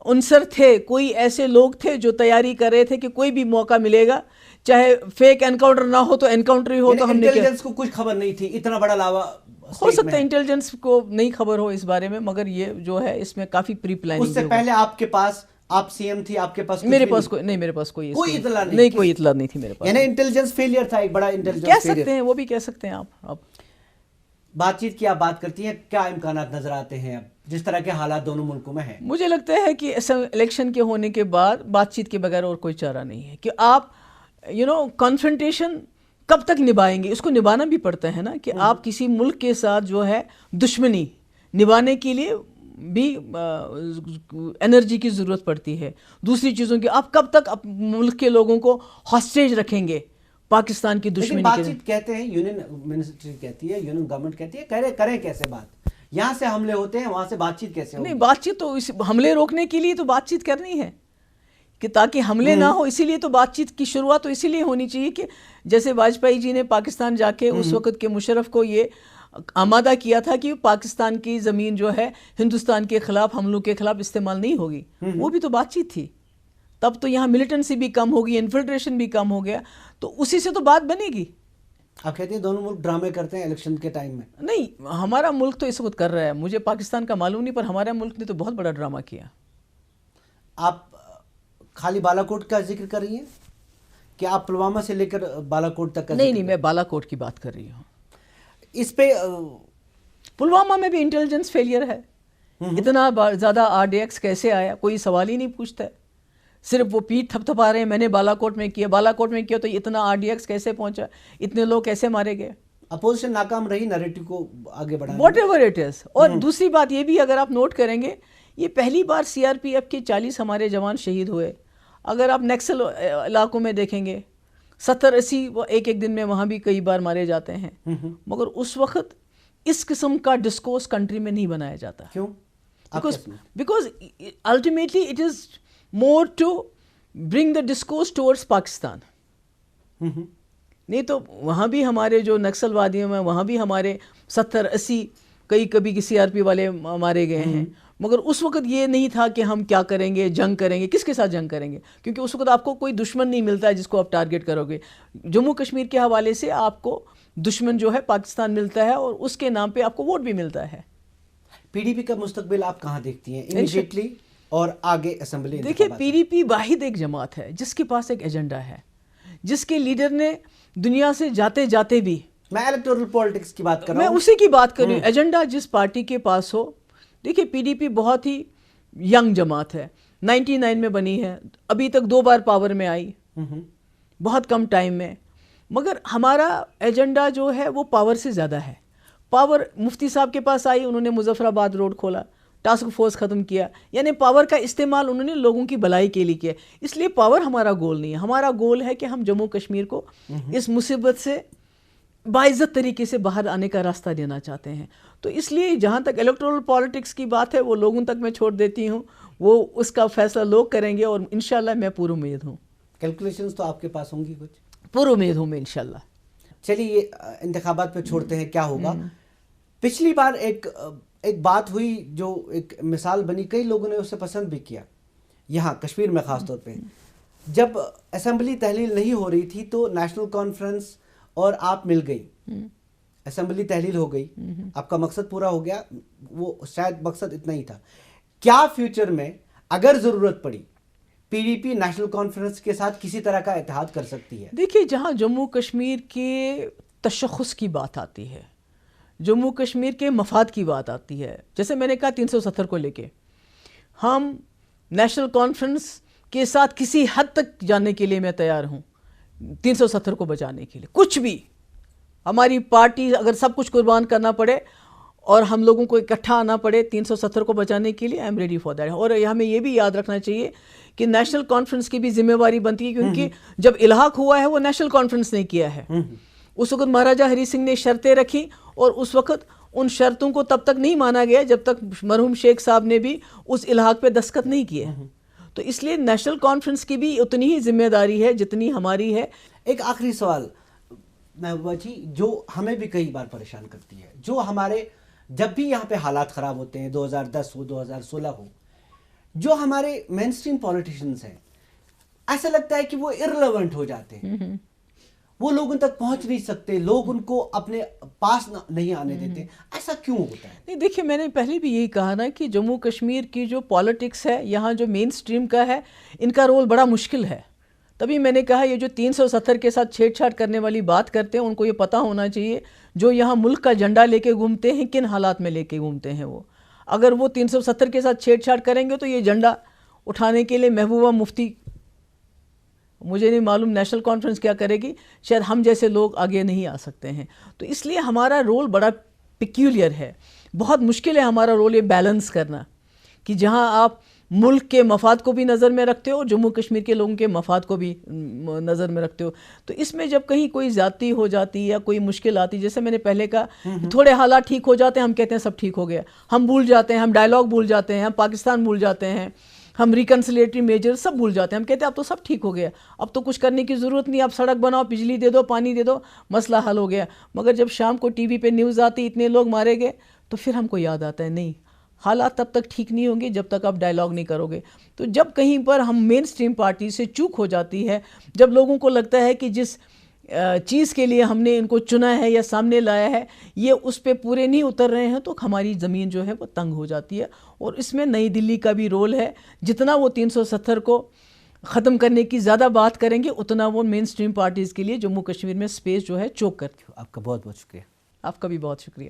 عنصر تھے, کوئی ایسے لوگ تھے جو تیاری کر رہے تھے کہ کوئی بھی موقع ملے گا, چاہے فیک انکاؤنٹر نہ ہو تو انکاؤنٹر ہی ہو. تو ہم نے انٹیلیجنس کو کچھ خبر نہیں تھی, اتنا بڑا لاوا ہو سکتا ہے انٹیلیجنس کو نہیں خبر ہو اس بارے میں, مگر یہ جو ہے اس میں کافی پری پلاننگ. اس سے پہلے آپ کے پاس, آپ سی ایم تھی, آپ کے پاس میرے پاس کوئی نہیں, میرے پاس کوئی اطلاع نہیں, کوئی اطلاع نہیں تھی میرے پاس. یعنی انٹیلیجنس فیلئر تھا, ایک بڑا انٹیلیجنس کہہ سکتے ہیں, وہ بھی کہہ سکتے ہیں آپ. بات چیت کی آپ بات کرتی ہیں, کیا امکانات نظر آتے ہیں اب جس طرح کے حالات دونوں ملکوں میں ہیں؟ مجھے لگتا ہے کہ الیکشن کے ہونے کے بعد بات چیت کے بغیر اور کوئی چارہ نہیں ہے. کہ آپ کانفرنٹیشن کب تک نبھائیں گے, اس کو نبھانا بھی پڑتا ہے نا. کہ آپ کسی ملک کے ساتھ جو ہے دشمنی نبھانے کے لیے بھی انرجی کی ضرورت پڑتی ہے, دوسری چیزوں کی. آپ کب تک ملک کے لوگوں کو ہاسٹیج رکھیں گے پاکستان کی دشمنی؟ بات چیت کہتے ہیں, یونین منسٹری کہتی ہے, یونین گورنمنٹ کہتی ہے, کریں کیسے بات؟ یہاں سے حملے ہوتے ہیں, وہاں سے بات چیت کیسے ہوگی؟ نہیں, بات چیت تو حملے روکنے کے لیے تو بات چیت کرنی ہے کہ تاکہ حملے نہ ہو. اسی لیے تو بات چیت کی شروعات تو اسی لیے ہونی چاہیے کہ جیسے واجپئی جی نے پاکستان جا کے اس وقت کے مشرف کو یہ آمادہ کیا تھا کہ پاکستان کی زمین جو ہے ہندوستان کے خلاف, حملوں کے خلاف استعمال نہیں ہوگی. وہ بھی تو بات چیت تھی. تب تو یہاں ملیٹنسی بھی کم ہوگی, انفلٹریشن بھی کم ہو گیا, تو اسی سے تو بات بنے گی. آپ کہتے ہیں دونوں ملک ڈرامے کرتے ہیں الیکشن کے ٹائم میں؟ نہیں, ہمارا ملک تو اس وقت کر رہا ہے, مجھے پاکستان کا معلوم نہیں, پر ہمارے ملک نے تو بہت بڑا ڈرامہ کیا. آپ خالی بالا کوٹ کا ذکر کر رہی ہیں کہ آپ پلوامہ سے لے کر بالا کوٹ تک کا؟ نہیں, میں بالا کوٹ کی بات کر رہی ہوں. اس پہ پلوامہ میں بھی انٹیلیجنس فیلئر ہے. اتنا زیادہ RDX کیسے آیا, کوئی سوال ہی نہیں پوچھتا ہے. صرف وہ پیٹھ تھپ تھپا رہے ہیں, میں نے بالا کوٹ میں کیا تو اتنا RDX کیسے پہنچا, اتنے لوگ کیسے مارے گئے. اپوزیشن ناکام رہی نیریٹو کو آگے بڑھانے. What ever it is. اور دوسری بات یہ بھی اگر آپ نوٹ کریں گے, یہ پہلی بار CRPF کے 40 ہمارے جوان شہید ہوئے. اگر آپ نیکسل علاقوں میں دیکھیں گے 70-80 ایک دن میں وہاں بھی کئی بار مارے جاتے ہیں, مگر اس وقت اس قسم کا ڈسکورس کنٹری میں نہیں بنایا جاتا. کیوں؟ Because ultimately it is more to bring the discourse towards Pakistan. نہیں تو وہاں بھی ہمارے جو نکسل وادیوں میں وہاں بھی ہمارے 70-80 کبھی CRP والے مارے گئے ہیں, مگر اس وقت یہ نہیں تھا کہ ہم کیا کریں گے, جنگ کریں گے. کس کے ساتھ جنگ کریں گے, کیونکہ اس وقت آپ کو کوئی دشمن نہیں ملتا ہے جس کو آپ ٹارگٹ کرو گے. جموں کشمیر کے حوالے سے آپ کو دشمن جو ہے پاکستان ملتا ہے, اور اس کے نام پہ آپ کو ووٹ بھی ملتا ہے. PDP کا مستقبل آپ کہاں دیکھتی ہیں امیڈیٹلی اور آگے اسمبلی؟ دیکھیے PDP واحد ایک جماعت ہے جس کے پاس ایک ایجنڈا ہے, جس کے لیڈر نے دنیا سے جاتے جاتے بھی, میں الیکٹورل پالیٹکس کی بات کر رہا ہوں, میں اسی کی بات کر رہی ہوں. ایجنڈا جس پارٹی کے پاس ہو. دیکھیے PDP بہت ہی ینگ جماعت ہے, 99 میں بنی ہے, ابھی تک 2 بار پاور میں آئی, بہت کم ٹائم میں. مگر ہمارا ایجنڈا جو ہے وہ پاور سے زیادہ ہے. پاور مفتی صاحب کے پاس آئی, انہوں نے مظفر آباد روڈ کھولا, ٹاسک فورس ختم کیا, یعنی پاور کا استعمال انہوں نے لوگوں کی بھلائی کے لیے کیا. اس لیے پاور ہمارا گول نہیں ہے. ہمارا گول ہے کہ ہم جموں کشمیر کو اس مصیبت سے باعزت طریقے سے باہر آنے کا راستہ دینا چاہتے ہیں. تو اس لیے جہاں تک الیکٹورل پالیٹکس کی بات ہے وہ لوگوں تک میں چھوڑ دیتی ہوں, وہ اس کا فیصلہ لوگ کریں گے, اور انشاءاللہ میں پور امید ہوں. کیلکولیشنز تو آپ کے پاس ہوں گی کچھ؟ پور امید ہوں میں انشاءاللہ. چلیے انتخابات پہ چھوڑتے ہیں, کیا ہوگا. پچھلی بار ایک بات ہوئی جو ایک مثال بنی, کئی لوگوں نے اسے پسند بھی کیا یہاں کشمیر میں خاص طور پہ. جب اسمبلی تحلیل نہیں ہو رہی تھی تو نیشنل کانفرنس اور آپ مل گئی, اسمبلی تحلیل ہو گئی, آپ کا مقصد پورا ہو گیا. وہ شاید مقصد اتنا ہی تھا. کیا فیوچر میں اگر ضرورت پڑی PDP نیشنل کانفرنس کے ساتھ کسی طرح کا اتحاد کر سکتی ہے؟ دیکھیے جہاں جموں کشمیر کے تشخص کی بات آتی ہے, جموں کشمیر کے مفاد کی بات آتی ہے, جیسے میں نے کہا 370 کو لے کے ہم نیشنل کانفرنس کے ساتھ کسی حد تک جانے کے لیے میں تیار ہوں. 370 کو بچانے کے لیے کچھ بھی, ہماری پارٹی اگر سب کچھ قربان کرنا پڑے اور ہم لوگوں کو اکٹھا آنا پڑے 370 کو بچانے کے لیے, I am ready for that. اور ہمیں یہ بھی یاد رکھنا چاہیے کہ نیشنل کانفرنس کی بھی ذمہ داری بنتی ہے, کیونکہ جب الحاق ہوا ہے وہ نیشنل کانفرنس نے کیا ہے. اس وقت مہاراجہ ہری سنگھ نے شرطیں رکھی, اور اس وقت ان شرطوں کو تب تک نہیں مانا گیا جب تک مرحوم شیخ صاحب نے بھی اس الحاق پہ دستخط نہیں کیے. تو اس لیے نیشنل کانفرنس کی بھی اتنی ہی ذمہ داری ہے جتنی ہماری ہے. ایک آخری سوال محبوبہ جی, جو ہمیں بھی کئی بار پریشان کرتی ہے, جو ہمارے جب بھی یہاں پہ حالات خراب ہوتے ہیں, 2010 ہو 2016 ہو, جو ہمارے مین اسٹریم پولیٹیشنز ہیں ایسا لگتا ہے کہ وہ ارریلیونٹ ہو جاتے ہیں, وہ لوگوں تک پہنچ نہیں سکتے, لوگ ان کو اپنے پاس نہیں آنے دیتے. ایسا کیوں ہوتا ہے؟ نہیں دیکھیے, میں نے پہلے بھی یہی کہا نا کہ جموں کشمیر کی جو پالیٹکس ہے یہاں جو مین اسٹریم کا ہے, ان کا رول بڑا مشکل ہے. تبھی میں نے کہا یہ جو 370 کے ساتھ چھیڑ چھاڑ کرنے والی بات کرتے ہیں ان کو یہ پتہ ہونا چاہیے جو یہاں ملک کا جھنڈا لے کے گھومتے ہیں کن حالات میں لے کے گھومتے ہیں. وہ اگر وہ 370 کے ساتھ چھیڑ چھاڑ کریں گے تو یہ جھنڈا اٹھانے کے لیے محبوبہ مفتی, مجھے نہیں معلوم نیشنل کانفرنس کیا کرے گی, شاید ہم جیسے لوگ آگے نہیں آ سکتے ہیں. تو اس لیے ہمارا رول بڑا پیکیولر ہے, بہت مشکل ہے ہمارا رول یہ بیلنس کرنا کہ جہاں آپ ملک کے مفاد کو بھی نظر میں رکھتے ہو اور جموں کشمیر کے لوگوں کے مفاد کو بھی نظر میں رکھتے ہو. تو اس میں جب کہیں کوئی زیادتی ہو جاتی یا کوئی مشکل آتی, جیسے میں نے پہلے کہا تھوڑے حالات ٹھیک ہو جاتے ہیں ہم کہتے ہیں سب ٹھیک ہو گیا, ہم بھول جاتے ہیں, ہم ڈائلاگ بھول جاتے ہیں, ہم پاکستان بھول جاتے ہیں, ہم ریکنسلیٹری میجر سب بھول جاتے ہیں, ہم کہتے ہیں اب تو سب ٹھیک ہو گیا, اب تو کچھ کرنے کی ضرورت نہیں, اب سڑک بناؤ, بجلی دے دو, پانی دے دو, مسئلہ حل ہو گیا. مگر جب شام کو ٹی وی پہ نیوز آتی اتنے لوگ مارے گئے تو پھر ہم کو یاد آتا ہے نہیں, حالات تب تک ٹھیک نہیں ہوں گے جب تک آپ ڈائلاگ نہیں کرو گے. تو جب کہیں پر ہم مین اسٹریم پارٹی سے چوک ہو جاتی ہے, جب لوگوں کو لگتا ہے کہ جس چیز کے لیے ہم نے ان کو چنا ہے یا سامنے لایا ہے یہ اس پہ پورے نہیں اتر رہے ہیں, تو ہماری زمین جو ہے وہ تنگ ہو جاتی ہے. اور اس میں نئی دلی کا بھی رول ہے, جتنا وہ 370 کو ختم کرنے کی زیادہ بات کریں گے اتنا وہ مین اسٹریم پارٹیز کے لیے جموں کشمیر میں سپیس جو ہے چوک کرتی. آپ کا بہت بہت شکریہ. آپ کا بھی بہت شکریہ.